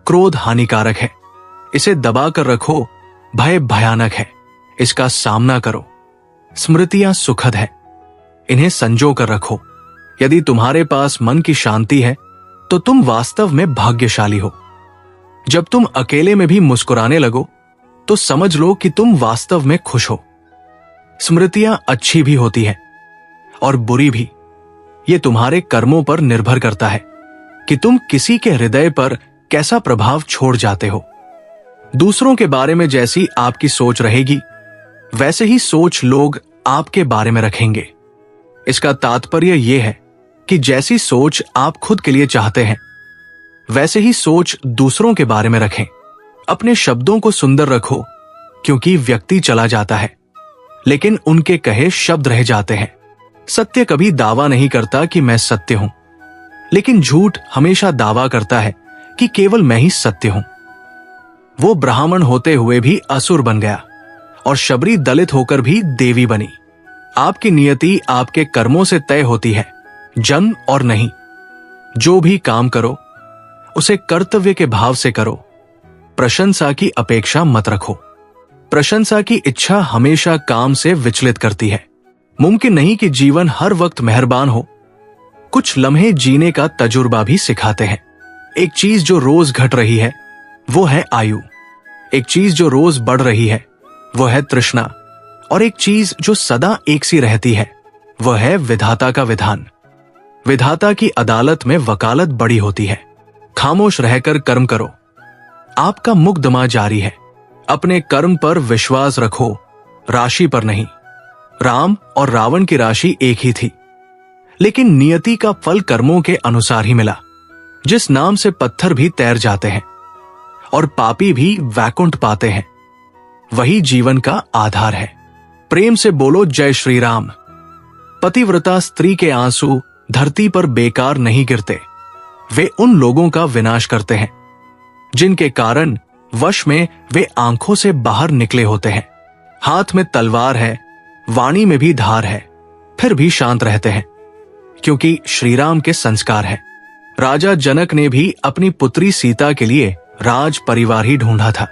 Speaker 1: क्रोध हानिकारक है, इसे दबा कर रखो। भय भयानक है, इसका सामना करो। स्मृतियां सुखद है, इन्हें संजो कर रखो। यदि तुम्हारे पास मन की शांति है तो तुम वास्तव में भाग्यशाली हो। जब तुम अकेले में भी मुस्कुराने लगो तो समझ लो कि तुम वास्तव में खुश हो। स्मृतियां अच्छी भी होती है और बुरी भी। ये तुम्हारे कर्मों पर निर्भर करता है कि तुम किसी के हृदय पर कैसा प्रभाव छोड़ जाते हो। दूसरों के बारे में जैसी आपकी सोच रहेगी, वैसे ही सोच लोग आपके बारे में रखेंगे। इसका तात्पर्य यह है कि जैसी सोच आप खुद के लिए चाहते हैं, वैसे ही सोच दूसरों के बारे में रखें। अपने शब्दों को सुंदर रखो, क्योंकि व्यक्ति चला जाता है, लेकिन उनके कहे शब्द रह जाते हैं। सत्य कभी दावा नहीं करता कि मैं सत्य हूं, लेकिन झूठ हमेशा दावा करता है कि केवल मैं ही सत्य हूं। वो ब्राह्मण होते हुए भी असुर बन गया और शबरी दलित होकर भी देवी बनी। आपकी नियति आपके कर्मों से तय होती है, जन्म और नहीं। जो भी काम करो उसे कर्तव्य के भाव से करो। प्रशंसा की अपेक्षा मत रखो। प्रशंसा की इच्छा हमेशा काम से विचलित करती है। मुमकिन नहीं कि जीवन हर वक्त मेहरबान हो। कुछ लम्हे जीने का तजुर्बा भी सिखाते हैं। एक चीज जो रोज घट रही है वो है आयु, एक चीज जो रोज बढ़ रही है वो है तृष्णा, और एक चीज जो सदा एक सी रहती है वह है विधाता का विधान। विधाता की अदालत में वकालत बड़ी होती है। खामोश रहकर कर्म करो, आपका मुकदमा जारी है। अपने कर्म पर विश्वास रखो, राशि पर नहीं। राम और रावण की राशि एक ही थी, लेकिन नियति का फल कर्मों के अनुसार ही मिला। जिस नाम से पत्थर भी तैर जाते हैं और पापी भी वैकुंठ पाते हैं, वही जीवन का आधार है। प्रेम से बोलो जय श्री राम। पतिव्रता स्त्री के आंसू धरती पर बेकार नहीं गिरते। वे उन लोगों का विनाश करते हैं जिनके कारण वश में वे आंखों से बाहर निकले होते हैं। हाथ में तलवार है, वाणी में भी धार है, फिर भी शांत रहते हैं, क्योंकि श्रीराम के संस्कार है। राजा जनक ने भी अपनी पुत्री सीता के लिए राज परिवार ही ढूंढा था,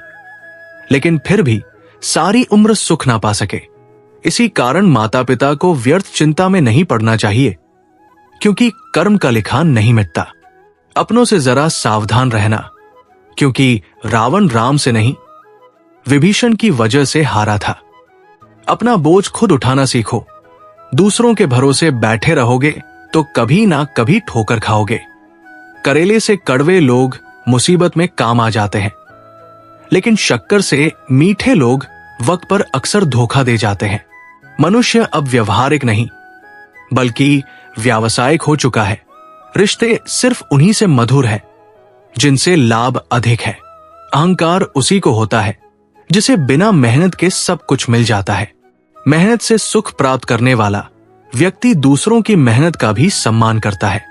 Speaker 1: लेकिन फिर भी सारी उम्र सुख ना पा सके। इसी कारण माता पिता को व्यर्थ चिंता में नहीं पड़ना चाहिए, क्योंकि कर्म का लिखा नहीं मिटता। अपनों से जरा सावधान रहना, क्योंकि रावण राम से नहीं विभीषण की वजह से हारा था। अपना बोझ खुद उठाना सीखो। दूसरों के भरोसे बैठे रहोगे तो कभी ना कभी ठोकर खाओगे। करेले से कड़वे लोग मुसीबत में काम आ जाते हैं, लेकिन शक्कर से मीठे लोग वक्त पर अक्सर धोखा दे जाते हैं। मनुष्य अब व्यवहारिक नहीं बल्कि व्यावसायिक हो चुका है। रिश्ते सिर्फ उन्हीं से मधुर है जिनसे लाभ अधिक है। अहंकार उसी को होता है जिसे बिना मेहनत के सब कुछ मिल जाता है। मेहनत से सुख प्राप्त करने वाला व्यक्ति दूसरों की मेहनत का भी सम्मान करता है।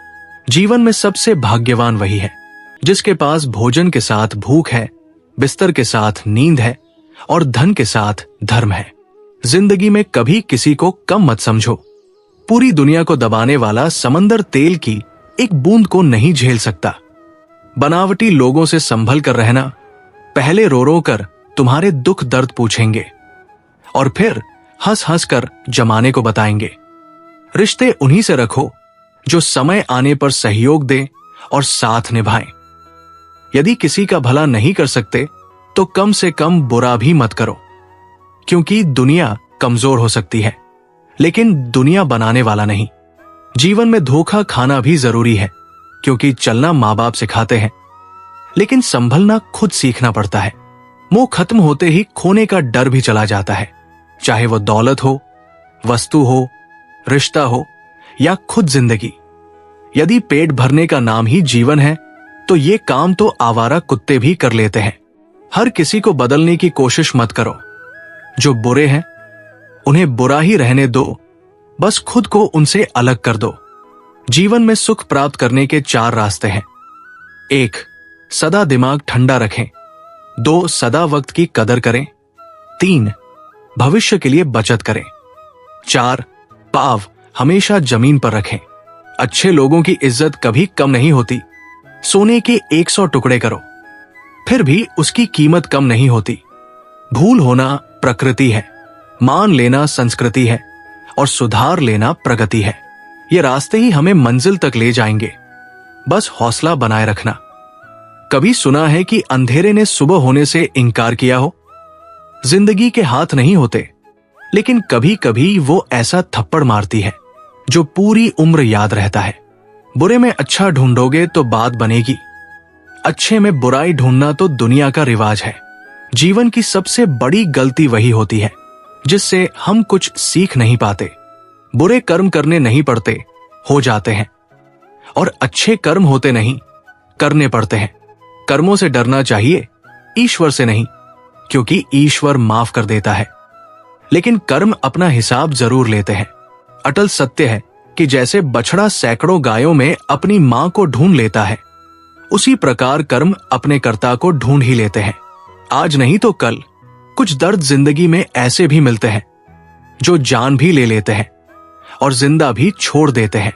Speaker 1: जीवन में सबसे भाग्यवान वही है जिसके पास भोजन के साथ भूख है, बिस्तर के साथ नींद है और धन के साथ धर्म है। जिंदगी में कभी किसी को कम मत समझो। पूरी दुनिया को दबाने वाला समंदर तेल की एक बूंद को नहीं झेल सकता। बनावटी लोगों से संभल कर रहना। पहले रो रो कर तुम्हारे दुख दर्द पूछेंगे और फिर हंस हंस कर जमाने को बताएंगे। रिश्ते उन्हीं से रखो जो समय आने पर सहयोग दें और साथ निभाएं। यदि किसी का भला नहीं कर सकते तो कम से कम बुरा भी मत करो, क्योंकि दुनिया कमजोर हो सकती है लेकिन दुनिया बनाने वाला नहीं। जीवन में धोखा खाना भी जरूरी है, क्योंकि चलना माँ बाप सिखाते हैं लेकिन संभलना खुद सीखना पड़ता है। मोह खत्म होते ही खोने का डर भी चला जाता है, चाहे वो दौलत हो, वस्तु हो, रिश्ता हो या खुद जिंदगी। यदि पेट भरने का नाम ही जीवन है तो ये काम तो आवारा कुत्ते भी कर लेते हैं। हर किसी को बदलने की कोशिश मत करो। जो बुरे हैं उन्हें बुरा ही रहने दो, बस खुद को उनसे अलग कर दो। जीवन में सुख प्राप्त करने के 4 रास्ते हैं। 1. सदा दिमाग ठंडा रखें। 2. सदा वक्त की कदर करें। 3. भविष्य के लिए बचत करें। 4. पाव हमेशा जमीन पर रखें। अच्छे लोगों की इज्जत कभी कम नहीं होती। सोने के 100 टुकड़े करो, फिर भी उसकी कीमत कम नहीं होती। भूल होना प्रकृति है, मान लेना संस्कृति है और सुधार लेना प्रगति है। ये रास्ते ही हमें मंजिल तक ले जाएंगे। बस हौसला बनाए रखना। कभी सुना है कि अंधेरे ने सुबह होने से इनकार किया हो? जिंदगी के हाथ नहीं होते, लेकिन कभी कभी वो ऐसा थप्पड़ मारती है जो पूरी उम्र याद रहता है। बुरे में अच्छा ढूंढोगे तो बात बनेगी, अच्छे में बुराई ढूंढना तो दुनिया का रिवाज है। जीवन की सबसे बड़ी गलती वही होती है जिससे हम कुछ सीख नहीं पाते। बुरे कर्म करने नहीं पड़ते, हो जाते हैं, और अच्छे कर्म होते नहीं, करने पड़ते हैं। कर्मों से डरना चाहिए, ईश्वर से नहीं, क्योंकि ईश्वर माफ कर देता है, लेकिन कर्म अपना हिसाब जरूर लेते हैं। अटल सत्य है कि जैसे बछड़ा सैकड़ों गायों में अपनी मां को ढूंढ लेता है, उसी प्रकार कर्म अपने कर्ता को ढूंढ ही लेते हैं। आज नहीं तो कल कुछ दर्द जिंदगी में ऐसे भी मिलते हैं जो जान भी ले लेते हैं और जिंदा भी छोड़ देते हैं।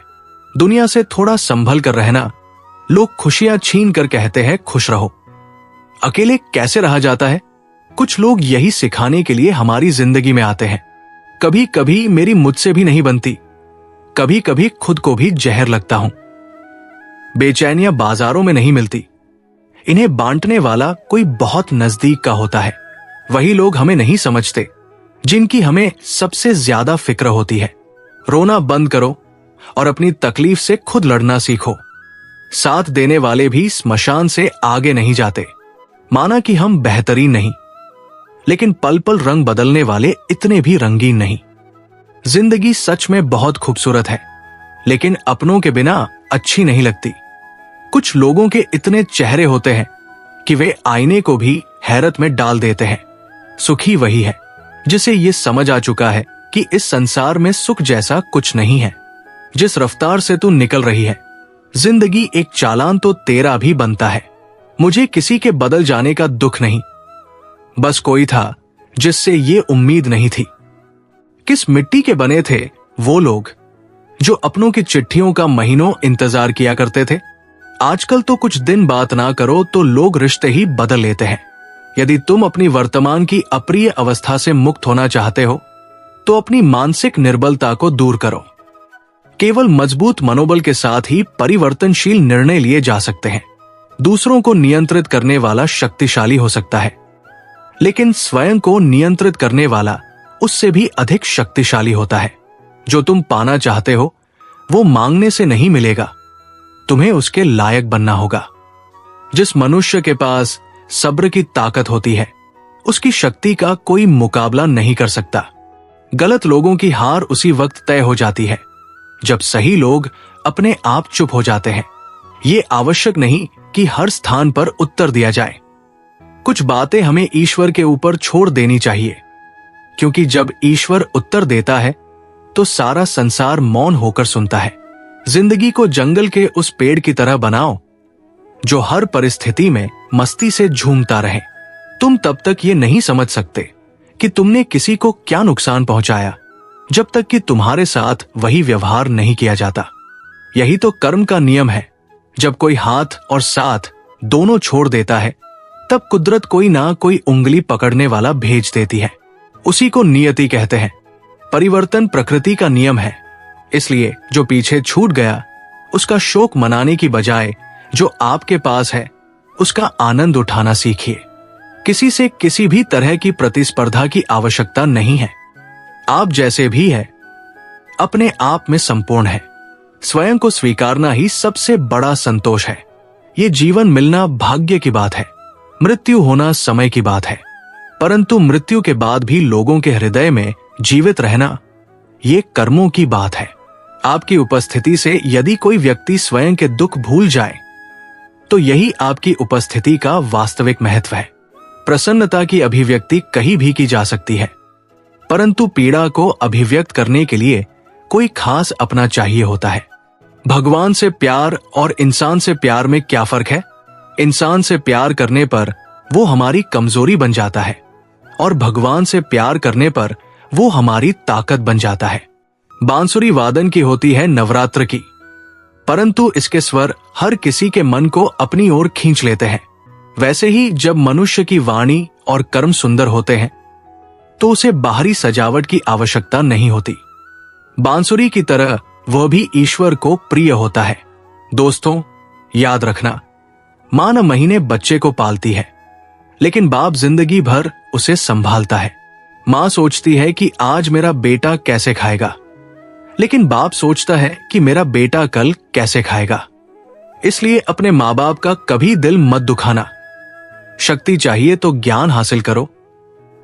Speaker 1: दुनिया से थोड़ा संभल कर रहना। लोग खुशियां छीन कर कहते हैं खुश रहो। अकेले कैसे रहा जाता है? कुछ लोग यही सिखाने के लिए हमारी जिंदगी में आते हैं। कभी कभी मेरी मुझसे भी नहीं बनती, कभी कभी खुद को भी जहर लगता हूं। बेचैनियां बाजारों में नहीं मिलती, इन्हें बांटने वाला कोई बहुत नजदीक का होता है। वही लोग हमें नहीं समझते जिनकी हमें सबसे ज्यादा फिक्र होती है। रोना बंद करो और अपनी तकलीफ से खुद लड़ना सीखो। साथ देने वाले भी स्मशान से आगे नहीं जाते। माना कि हम बेहतरीन नहीं, लेकिन पल पल रंग बदलने वाले इतने भी रंगीन नहीं। जिंदगी सच में बहुत खूबसूरत है, लेकिन अपनों के बिना अच्छी नहीं लगती। कुछ लोगों के इतने चेहरे होते हैं कि वे आईने को भी हैरत में डाल देते हैं। सुखी वही है जिसे ये समझ आ चुका है कि इस संसार में सुख जैसा कुछ नहीं है। जिस रफ्तार से तू निकल रही है, जिंदगी एक चालान तो तेरा भी बनता है। मुझे किसी के बदल जाने का दुख नहीं, बस कोई था जिससे ये उम्मीद नहीं थी। किस मिट्टी के बने थे वो लोग जो अपनों की चिट्ठियों का महीनों इंतजार किया करते थे? आजकल तो कुछ दिन बात ना करो तो लोग रिश्ते ही बदल लेते हैं। यदि तुम अपनी वर्तमान की अप्रिय अवस्था से मुक्त होना चाहते हो तो अपनी मानसिक निर्बलता को दूर करो। केवल मजबूत मनोबल के साथ ही परिवर्तनशील निर्णय लिए जा सकते हैं। दूसरों को नियंत्रित करने वाला शक्तिशाली हो सकता है, लेकिन स्वयं को नियंत्रित करने वाला उससे भी अधिक शक्तिशाली होता है। जो तुम पाना चाहते हो वो मांगने से नहीं मिलेगा, तुम्हें उसके लायक बनना होगा। जिस मनुष्य के पास सब्र की ताकत होती है, उसकी शक्ति का कोई मुकाबला नहीं कर सकता। गलत लोगों की हार उसी वक्त तय हो जाती है जब सही लोग अपने आप चुप हो जाते हैं। ये आवश्यक नहीं कि हर स्थान पर उत्तर दिया जाए। कुछ बातें हमें ईश्वर के ऊपर छोड़ देनी चाहिए, क्योंकि जब ईश्वर उत्तर देता है तो सारा संसार मौन होकर सुनता है। जिंदगी को जंगल के उस पेड़ की तरह बनाओ जो हर परिस्थिति में मस्ती से झूमता रहे। तुम तब तक ये नहीं समझ सकते कि तुमने किसी को क्या नुकसान पहुंचाया जब तक कि तुम्हारे साथ वही व्यवहार नहीं किया जाता। यही तो कर्म का नियम है। जब कोई हाथ और साथ दोनों छोड़ देता है, तब कुदरत कोई ना कोई उंगली पकड़ने वाला भेज देती है। उसी को नियति कहते हैं। परिवर्तन प्रकृति का नियम है। इसलिए जो पीछे छूट गया उसका शोक मनाने की बजाय जो आपके पास है उसका आनंद उठाना सीखिए। किसी से किसी भी तरह की प्रतिस्पर्धा की आवश्यकता नहीं है। आप जैसे भी है अपने आप में संपूर्ण है। स्वयं को स्वीकारना ही सबसे बड़ा संतोष है। ये जीवन मिलना भाग्य की बात है, मृत्यु होना समय की बात है, परंतु मृत्यु के बाद भी लोगों के हृदय में जीवित रहना ये कर्मों की बात है। आपकी उपस्थिति से यदि कोई व्यक्ति स्वयं के दुख भूल जाए तो यही आपकी उपस्थिति का वास्तविक महत्व है। प्रसन्नता की अभिव्यक्ति कहीं भी की जा सकती है, परंतु पीड़ा को अभिव्यक्त करने के लिए कोई खास अपना चाहिए होता है। भगवान से प्यार और इंसान से प्यार में क्या फर्क है? इंसान से प्यार करने पर वो हमारी कमजोरी बन जाता है और भगवान से प्यार करने पर वो हमारी ताकत बन जाता है। बांसुरी वादन की होती है नवरात्र की, परंतु इसके स्वर हर किसी के मन को अपनी ओर खींच लेते हैं। वैसे ही जब मनुष्य की वाणी और कर्म सुंदर होते हैं तो उसे बाहरी सजावट की आवश्यकता नहीं होती। बांसुरी की तरह वह भी ईश्वर को प्रिय होता है। दोस्तों, याद रखना, मां न महीने बच्चे को पालती है, लेकिन बाप जिंदगी भर उसे संभालता है। मां सोचती है कि आज मेरा बेटा कैसे खाएगा, लेकिन बाप सोचता है कि मेरा बेटा कल कैसे खाएगा। इसलिए अपने माँ बाप का कभी दिल मत दुखाना। शक्ति चाहिए तो ज्ञान हासिल करो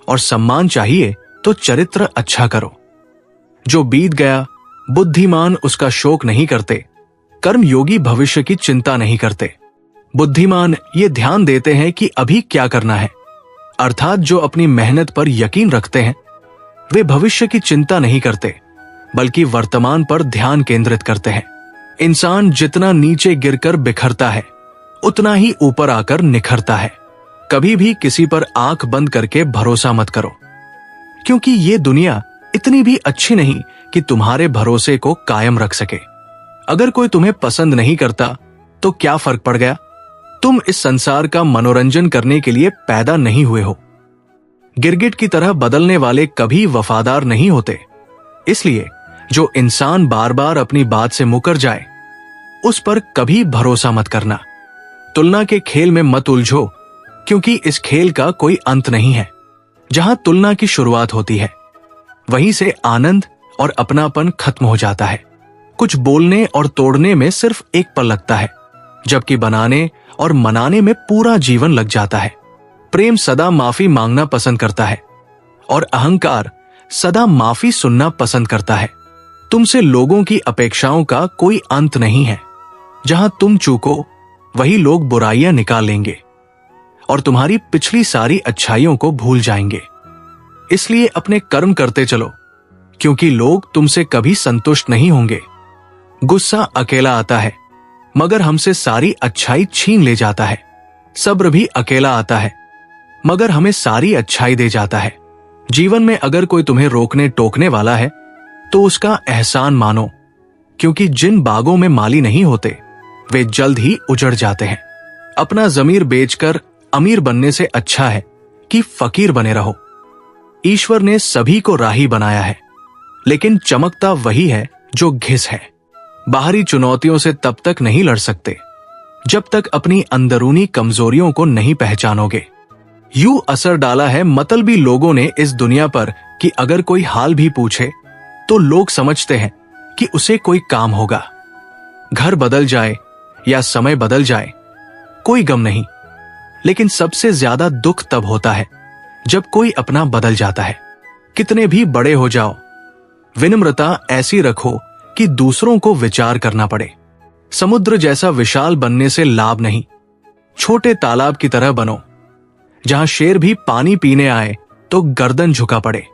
Speaker 1: और सम्मान चाहिए तो चरित्र अच्छा करो। जो बीत गया, बुद्धिमान उसका शोक नहीं करते। कर्मयोगी भविष्य की चिंता नहीं करते। बुद्धिमान ये ध्यान देते हैं कि अभी क्या करना है, अर्थात जो अपनी मेहनत पर यकीन रखते हैं वे भविष्य की चिंता नहीं करते, बल्कि वर्तमान पर ध्यान केंद्रित करते हैं। इंसान जितना नीचे गिरकर बिखरता है उतना ही ऊपर आकर निखरता है। कभी भी किसी पर आंख बंद करके भरोसा मत करो, क्योंकि ये दुनिया इतनी भी अच्छी नहीं कि तुम्हारे भरोसे को कायम रख सके। अगर कोई तुम्हें पसंद नहीं करता तो क्या फर्क पड़ गया? तुम इस संसार का मनोरंजन करने के लिए पैदा नहीं हुए हो। गिरगिट की तरह बदलने वाले कभी वफादार नहीं होते। इसलिए जो इंसान बार बार अपनी बात से मुकर जाए उस पर कभी भरोसा मत करना। तुलना के खेल में मत उलझो, क्योंकि इस खेल का कोई अंत नहीं है। जहां तुलना की शुरुआत होती है वहीं से आनंद और अपनापन खत्म हो जाता है। कुछ बोलने और तोड़ने में सिर्फ एक पल लगता है, जबकि बनाने और मनाने में पूरा जीवन लग जाता है। प्रेम सदा माफी मांगना पसंद करता है और अहंकार सदा माफी सुनना पसंद करता है। तुमसे लोगों की अपेक्षाओं का कोई अंत नहीं है। जहां तुम चूको वही लोग बुराइयां निकाल लेंगे और तुम्हारी पिछली सारी अच्छाइयों को भूल जाएंगे। इसलिए अपने कर्म करते चलो, क्योंकि लोग तुमसे कभी संतुष्ट नहीं होंगे। गुस्सा अकेला आता है मगर हमसे सारी अच्छाई छीन ले जाता है। सब्र भी अकेला आता है मगर हमें सारी अच्छाई दे जाता है। जीवन में अगर कोई तुम्हें रोकने टोकने वाला है तो उसका एहसान मानो, क्योंकि जिन बागों में माली नहीं होते वे जल्द ही उजड़ जाते हैं। अपना ज़मीर बेचकर अमीर बनने से अच्छा है कि फकीर बने रहो। ईश्वर ने सभी को राही बनाया है, लेकिन चमकता वही है जो घिस है। बाहरी चुनौतियों से तब तक नहीं लड़ सकते जब तक अपनी अंदरूनी कमजोरियों को नहीं पहचानोगे। यूं असर डाला है मतलबी लोगों ने इस दुनिया पर कि अगर कोई हाल भी पूछे तो लोग समझते हैं कि उसे कोई काम होगा। घर बदल जाए या समय बदल जाए कोई गम नहीं, लेकिन सबसे ज्यादा दुख तब होता है जब कोई अपना बदल जाता है। कितने भी बड़े हो जाओ, विनम्रता ऐसी रखो कि दूसरों को विचार करना पड़े। समुद्र जैसा विशाल बनने से लाभ नहीं, छोटे तालाब की तरह बनो जहां शेर भी पानी पीने आए तो गर्दन झुका पड़े।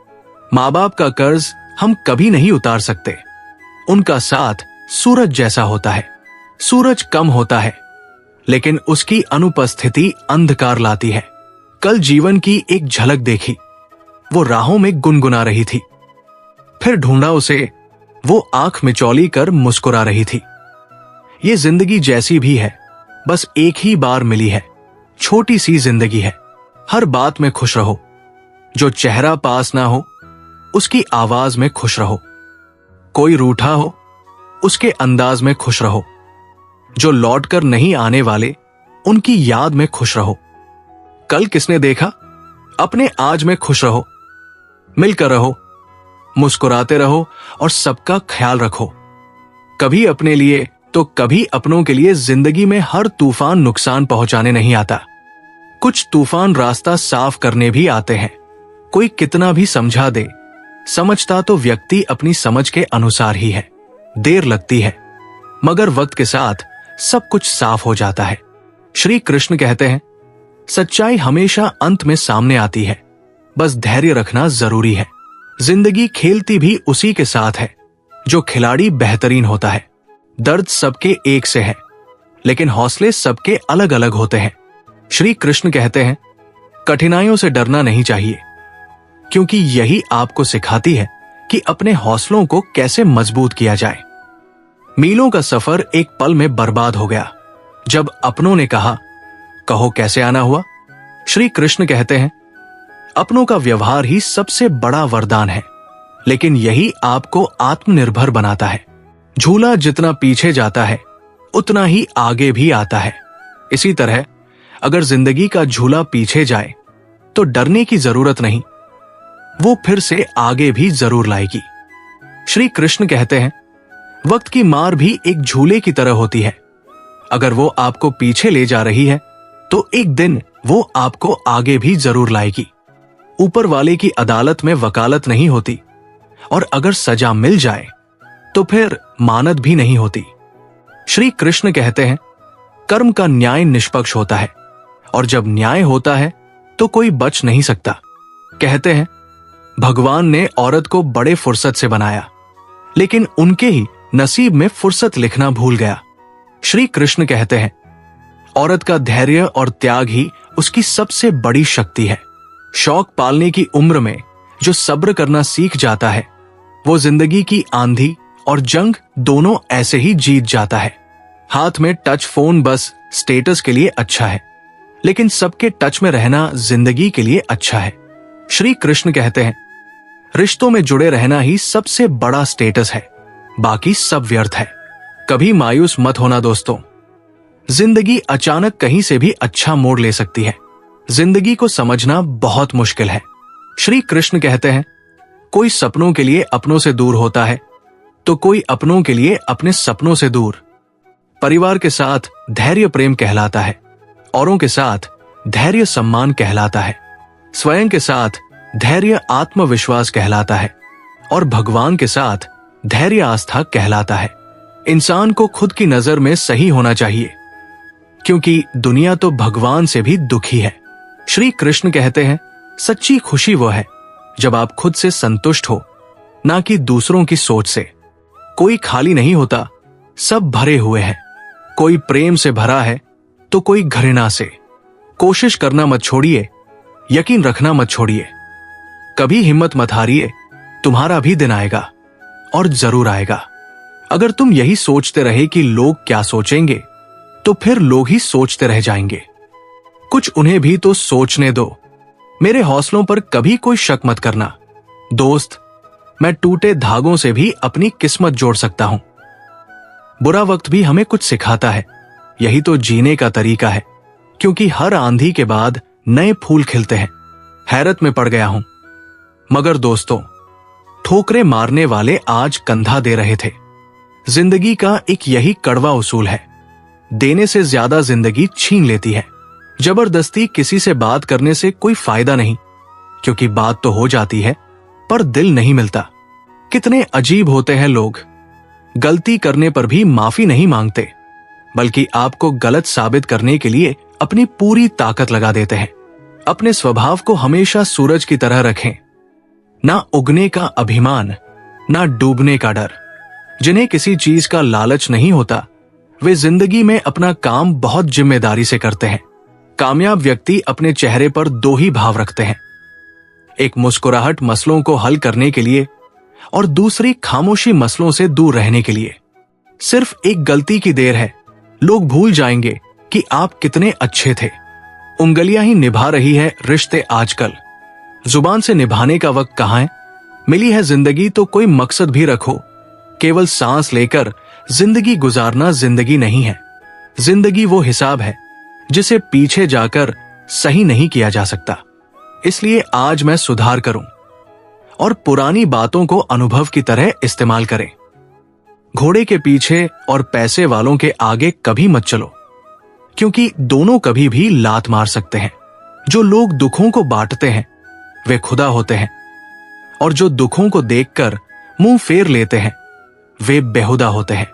Speaker 1: माँ बाप का कर्ज हम कभी नहीं उतार सकते, उनका साथ सूरज जैसा होता है। सूरज कम होता है लेकिन उसकी अनुपस्थिति अंधकार लाती है। कल जीवन की एक झलक देखी, वो राहों में गुनगुना रही थी, फिर ढूंढा उसे, वो आंख मिचौली कर मुस्कुरा रही थी। ये जिंदगी जैसी भी है बस एक ही बार मिली है, छोटी सी जिंदगी है। हर बात में खुश रहो, जो चेहरा पास ना हो उसकी आवाज में खुश रहो। कोई रूठा हो उसके अंदाज में खुश रहो। जो लौटकर नहीं आने वाले उनकी याद में खुश रहो। कल किसने देखा, अपने आज में खुश रहो। मिलकर रहो, मुस्कुराते रहो और सबका ख्याल रखो। कभी अपने लिए तो कभी अपनों के लिए जिंदगी में हर तूफान नुकसान पहुंचाने नहीं आता। कुछ तूफान रास्ता साफ करने भी आते हैं। कोई कितना भी समझा दे, समझता तो व्यक्ति अपनी समझ के अनुसार ही है। देर लगती है मगर वक्त के साथ सब कुछ साफ हो जाता है। श्री कृष्ण कहते हैं, सच्चाई हमेशा अंत में सामने आती है, बस धैर्य रखना जरूरी है। जिंदगी खेलती भी उसी के साथ है जो खिलाड़ी बेहतरीन होता है। दर्द सबके एक से है लेकिन हौसले सबके अलग अलग होते हैं। श्री कृष्ण कहते हैं, कठिनाइयों से डरना नहीं चाहिए, क्योंकि यही आपको सिखाती है कि अपने हौसलों को कैसे मजबूत किया जाए। मीलों का सफर एक पल में बर्बाद हो गया जब अपनों ने कहा, कहो कैसे आना हुआ। श्री कृष्ण कहते हैं, अपनों का व्यवहार ही सबसे बड़ा वरदान है, लेकिन यही आपको आत्मनिर्भर बनाता है। झूला जितना पीछे जाता है उतना ही आगे भी आता है। इसी तरह अगर जिंदगी का झूला पीछे जाए तो डरने की जरूरत नहीं, वो फिर से आगे भी जरूर लाएगी। श्री कृष्ण कहते हैं, वक्त की मार भी एक झूले की तरह होती है। अगर वो आपको पीछे ले जा रही है तो एक दिन वो आपको आगे भी जरूर लाएगी। ऊपर वाले की अदालत में वकालत नहीं होती, और अगर सजा मिल जाए तो फिर मानद भी नहीं होती। श्री कृष्ण कहते हैं, कर्म का न्याय निष्पक्ष होता है, और जब न्याय होता है तो कोई बच नहीं सकता। कहते हैं, भगवान ने औरत को बड़े फुर्सत से बनाया, लेकिन उनके ही नसीब में फुर्सत लिखना भूल गया। श्री कृष्ण कहते हैं, औरत का धैर्य और त्याग ही उसकी सबसे बड़ी शक्ति है। शौक पालने की उम्र में जो सब्र करना सीख जाता है वो जिंदगी की आंधी और जंग दोनों ऐसे ही जीत जाता है। हाथ में टच फोन बस स्टेटस के लिए अच्छा है, लेकिन सबके टच में रहना जिंदगी के लिए अच्छा है। श्री कृष्ण कहते हैं, रिश्तों में जुड़े रहना ही सबसे बड़ा स्टेटस है, बाकी सब व्यर्थ है। कभी मायूस मत होना दोस्तों, जिंदगी अचानक कहीं से भी अच्छा मोड़ ले सकती है। जिंदगी को समझना बहुत मुश्किल है। श्री कृष्ण कहते हैं, कोई सपनों के लिए अपनों से दूर होता है तो कोई अपनों के लिए अपने सपनों से दूर। परिवार के साथ धैर्य प्रेम कहलाता है, औरों के साथ धैर्य सम्मान कहलाता है, स्वयं के साथ धैर्य आत्मविश्वास कहलाता है, और भगवान के साथ धैर्य आस्था कहलाता है। इंसान को खुद की नजर में सही होना चाहिए, क्योंकि दुनिया तो भगवान से भी दुखी है। श्री कृष्ण कहते हैं, सच्ची खुशी वो है जब आप खुद से संतुष्ट हो, ना कि दूसरों की सोच से। कोई खाली नहीं होता, सब भरे हुए हैं। कोई प्रेम से भरा है तो कोई घृणा से। कोशिश करना मत छोड़िए, यकीन रखना मत छोड़िए। कभी हिम्मत मत हारिए, तुम्हारा भी दिन आएगा, और जरूर आएगा। अगर तुम यही सोचते रहे कि लोग क्या सोचेंगे तो फिर लोग ही सोचते रह जाएंगे। कुछ उन्हें भी तो सोचने दो। मेरे हौसलों पर कभी कोई शक मत करना दोस्त, मैं टूटे धागों से भी अपनी किस्मत जोड़ सकता हूं। बुरा वक्त भी हमें कुछ सिखाता है। यही तो जीने का तरीका है, क्योंकि हर आंधी के बाद नए फूल खिलते हैं। हैरत में पड़ गया हूं। मगर दोस्तों, ठोकरे मारने वाले आज कंधा दे रहे थे। जिंदगी का एक यही कड़वा उसूल है, देने से ज्यादा जिंदगी छीन लेती है। जबरदस्ती किसी से बात करने से कोई फायदा नहीं, क्योंकि बात तो हो जाती है पर दिल नहीं मिलता। कितने अजीब होते हैं लोग, गलती करने पर भी माफी नहीं मांगते, बल्कि आपको गलत साबित करने के लिए अपनी पूरी ताकत लगा देते हैं। अपने स्वभाव को हमेशा सूरज की तरह रखें, ना उगने का अभिमान, ना डूबने का डर। जिन्हें किसी चीज का लालच नहीं होता, वे जिंदगी में अपना काम बहुत जिम्मेदारी से करते हैं। कामयाब व्यक्ति अपने चेहरे पर दो ही भाव रखते हैं, एक मुस्कुराहट मसलों को हल करने के लिए और दूसरी खामोशी मसलों से दूर रहने के लिए। सिर्फ एक गलती की देर है, लोग भूल जाएंगे कि आप कितने अच्छे थे। उंगलियां ही निभा रही है रिश्ते आजकल, जुबान से निभाने का वक्त कहां है। मिली है जिंदगी तो कोई मकसद भी रखो, केवल सांस लेकर जिंदगी गुजारना जिंदगी नहीं है। जिंदगी वो हिसाब है जिसे पीछे जाकर सही नहीं किया जा सकता। इसलिए आज मैं सुधार करूं और पुरानी बातों को अनुभव की तरह इस्तेमाल करें। घोड़े के पीछे और पैसे वालों के आगे कभी मत चलो, क्योंकि दोनों कभी भी लात मार सकते हैं। जो लोग दुखों को बांटते हैं वे खुदा होते हैं, और जो दुखों को देखकर मुंह फेर लेते हैं वे बेहुदा होते हैं।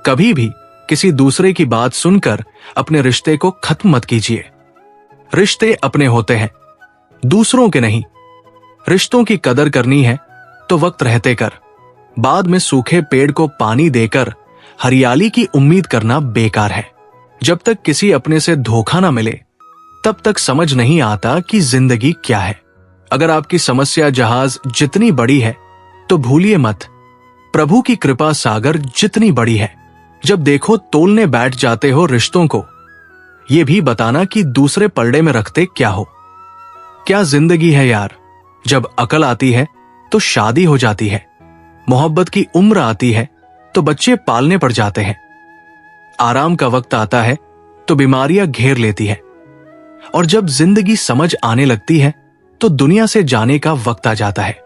Speaker 1: कभी भी किसी दूसरे की बात सुनकर अपने रिश्ते को खत्म मत कीजिए। रिश्ते अपने होते हैं, दूसरों के नहीं। रिश्तों की कदर करनी है तो वक्त रहते कर। बाद में सूखे पेड़ को पानी देकर हरियाली की उम्मीद करना बेकार है। जब तक किसी अपने से धोखा ना मिले, तब तक समझ नहीं आता कि जिंदगी क्या है। अगर आपकी समस्या जहाज जितनी बड़ी है तो भूलिए मत, प्रभु की कृपा सागर जितनी बड़ी है। जब देखो तोलने बैठ जाते हो रिश्तों को, ये भी बताना कि दूसरे पलड़े में रखते क्या हो। क्या जिंदगी है यार। जब अकल आती है तो शादी हो जाती है, मोहब्बत की उम्र आती है तो बच्चे पालने पड़ जाते हैं, आराम का वक्त आता है तो बीमारियां घेर लेती है, और जब जिंदगी समझ आने लगती है तो दुनिया से जाने का वक्त आ जाता है।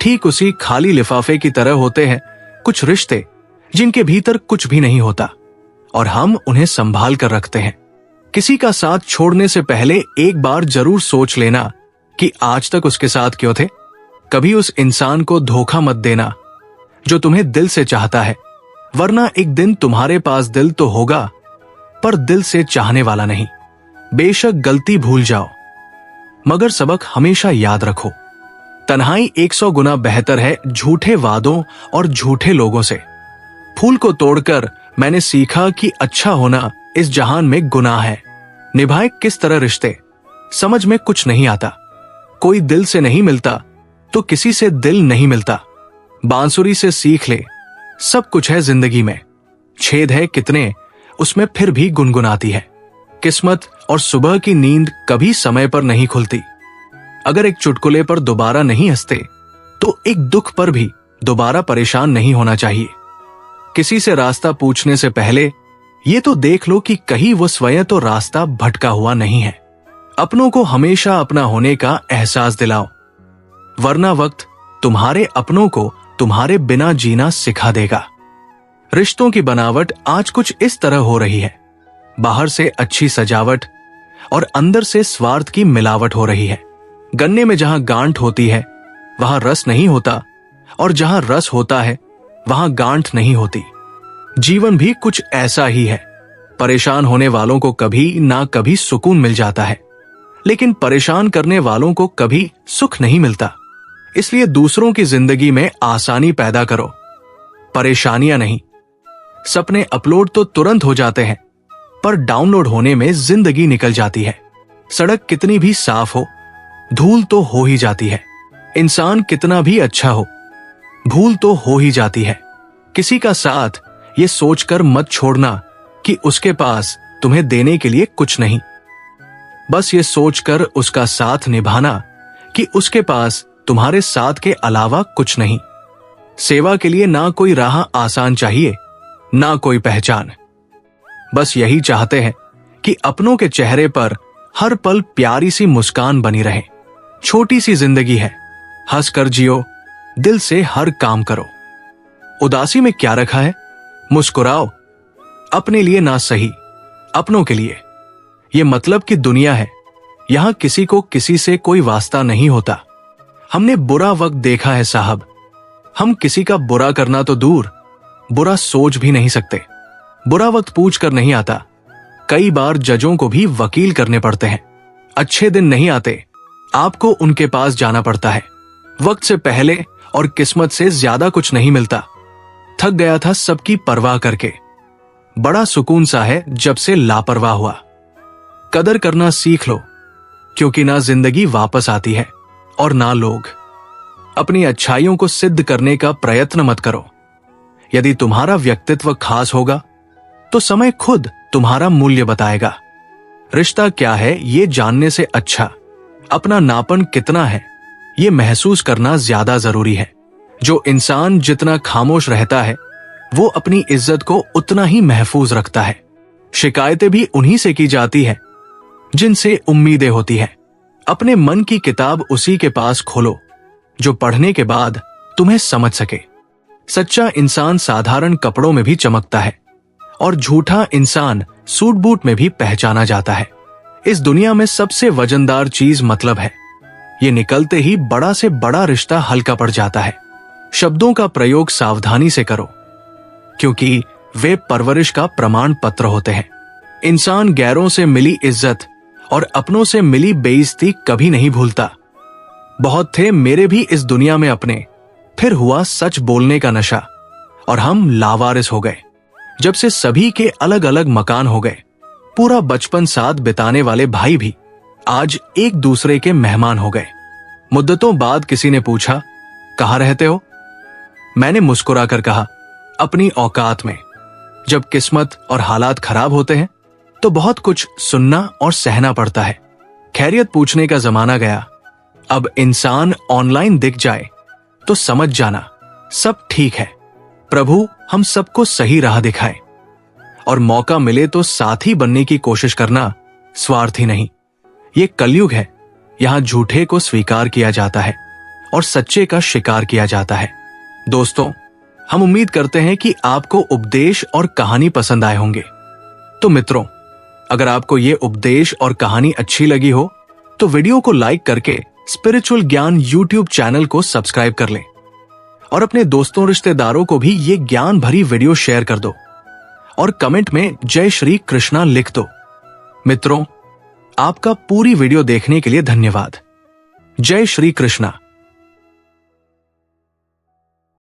Speaker 1: ठीक उसी खाली लिफाफे की तरह होते हैं कुछ रिश्ते जिनके भीतर कुछ भी नहीं होता, और हम उन्हें संभाल कर रखते हैं। किसी का साथ छोड़ने से पहले एक बार जरूर सोच लेना कि आज तक उसके साथ क्यों थे। कभी उस इंसान को धोखा मत देना जो तुम्हें दिल से चाहता है, वरना एक दिन तुम्हारे पास दिल तो होगा पर दिल से चाहने वाला नहीं। बेशक गलती भूल जाओ, मगर सबक हमेशा याद रखो। तन्हाई 100 गुना बेहतर है झूठे वादों और झूठे लोगों से। फूल को तोड़कर मैंने सीखा कि अच्छा होना इस जहान में गुनाह है। निभाए किस तरह रिश्ते, समझ में कुछ नहीं आता। कोई दिल से नहीं मिलता तो किसी से दिल नहीं मिलता। बांसुरी से सीख ले, सब कुछ है जिंदगी में। छेद है कितने, उसमें फिर भी गुनगुनाती है। किस्मत और सुबह की नींद कभी समय पर नहीं खुलती। अगर एक चुटकुले पर दोबारा नहीं हंसते तो एक दुख पर भी दोबारा परेशान नहीं होना चाहिए। किसी से रास्ता पूछने से पहले ये तो देख लो कि कहीं वो स्वयं तो रास्ता भटका हुआ नहीं है। अपनों को हमेशा अपना होने का एहसास दिलाओ, वरना वक्त तुम्हारे अपनों को तुम्हारे बिना जीना सिखा देगा। रिश्तों की बनावट आज कुछ इस तरह हो रही है, बाहर से अच्छी सजावट और अंदर से स्वार्थ की मिलावट हो रही है। गन्ने में जहां गांठ होती है वहां रस नहीं होता, और जहां रस होता है वहां गांठ नहीं होती। जीवन भी कुछ ऐसा ही है। परेशान होने वालों को कभी ना कभी सुकून मिल जाता है, लेकिन परेशान करने वालों को कभी सुख नहीं मिलता। इसलिए दूसरों की जिंदगी में आसानी पैदा करो, परेशानियां नहीं। सपने अपलोड तो तुरंत हो जाते हैं, पर डाउनलोड होने में जिंदगी निकल जाती है। सड़क कितनी भी साफ हो, धूल तो हो ही जाती है। इंसान कितना भी अच्छा हो, भूल तो हो ही जाती है। किसी का साथ ये सोचकर मत छोड़ना कि उसके पास तुम्हें देने के लिए कुछ नहीं। बस ये सोचकर उसका साथ निभाना कि उसके पास तुम्हारे साथ के अलावा कुछ नहीं। सेवा के लिए ना कोई राह आसान चाहिए, ना कोई पहचान। बस यही चाहते हैं कि अपनों के चेहरे पर हर पल प्यारी सी मुस्कान बनी रहे। छोटी सी जिंदगी है, हंस कर जियो, दिल से हर काम करो। उदासी में क्या रखा है, मुस्कुराओ। अपने लिए ना सही, अपनों के लिए। ये मतलब की दुनिया है, यहां किसी को किसी से कोई वास्ता नहीं होता। हमने बुरा वक्त देखा है साहब, हम किसी का बुरा करना तो दूर, बुरा सोच भी नहीं सकते। बुरा वक्त पूछ कर नहीं आता, कई बार जजों को भी वकील करने पड़ते हैं। अच्छे दिन नहीं आते, आपको उनके पास जाना पड़ता है। वक्त से पहले और किस्मत से ज्यादा कुछ नहीं मिलता। थक गया था सबकी परवाह करके, बड़ा सुकून सा है जब से लापरवाह हुआ। कदर करना सीख लो, क्योंकि ना जिंदगी वापस आती है और ना लोग। अपनी अच्छाइयों को सिद्ध करने का प्रयत्न मत करो। यदि तुम्हारा व्यक्तित्व खास होगा तो समय खुद तुम्हारा मूल्य बताएगा। रिश्ता क्या है ये जानने से अच्छा अपना नापन कितना है ये महसूस करना ज्यादा जरूरी है। जो इंसान जितना खामोश रहता है वो अपनी इज्जत को उतना ही महफूज रखता है। शिकायतें भी उन्हीं से की जाती है जिनसे उम्मीदें होती है। अपने मन की किताब उसी के पास खोलो जो पढ़ने के बाद तुम्हें समझ सके। सच्चा इंसान साधारण कपड़ों में भी चमकता है और झूठा इंसान सूट बूट में भी पहचाना जाता है। इस दुनिया में सबसे वजनदार चीज मतलब है। ये निकलते ही बड़ा से बड़ा रिश्ता हल्का पड़ जाता है। शब्दों का प्रयोग सावधानी से करो, क्योंकि वे परवरिश का प्रमाण पत्र होते हैं। इंसान गैरों से मिली इज्जत और अपनों से मिली बेइज्जती कभी नहीं भूलता। बहुत थे मेरे भी इस दुनिया में अपने, फिर हुआ सच बोलने का नशा और हम लावारिस हो गए। जब से सभी के अलग अलग मकान हो गए, पूरा बचपन साथ बिताने वाले भाई भी आज एक दूसरे के मेहमान हो गए। मुद्दतों बाद किसी ने पूछा, कहाँ रहते हो? मैंने मुस्कुराकर कहा, अपनी औकात में। जब किस्मत और हालात खराब होते हैं तो बहुत कुछ सुनना और सहना पड़ता है। खैरियत पूछने का जमाना गया। अब इंसान ऑनलाइन दिख जाए तो समझ जाना सब ठीक है। प्रभु हम सबको सही राह दिखाए और मौका मिले तो साथी बनने की कोशिश करना, स्वार्थी नहीं। ये कलयुग है, यहां झूठे को स्वीकार किया जाता है और सच्चे का शिकार किया जाता है। दोस्तों, हम उम्मीद करते हैं कि आपको उपदेश और कहानी पसंद आए होंगे। तो मित्रों, अगर आपको ये उपदेश और कहानी अच्छी लगी हो तो वीडियो को लाइक करके स्पिरिचुअल ज्ञान यूट्यूब चैनल को सब्सक्राइब कर लें और अपने दोस्तों रिश्तेदारों को भी ये ज्ञान भरी वीडियो शेयर कर दो और कमेंट में जय श्री कृष्णा लिख दो। मित्रों, आपका पूरी वीडियो देखने के लिए धन्यवाद। जय श्री कृष्णा।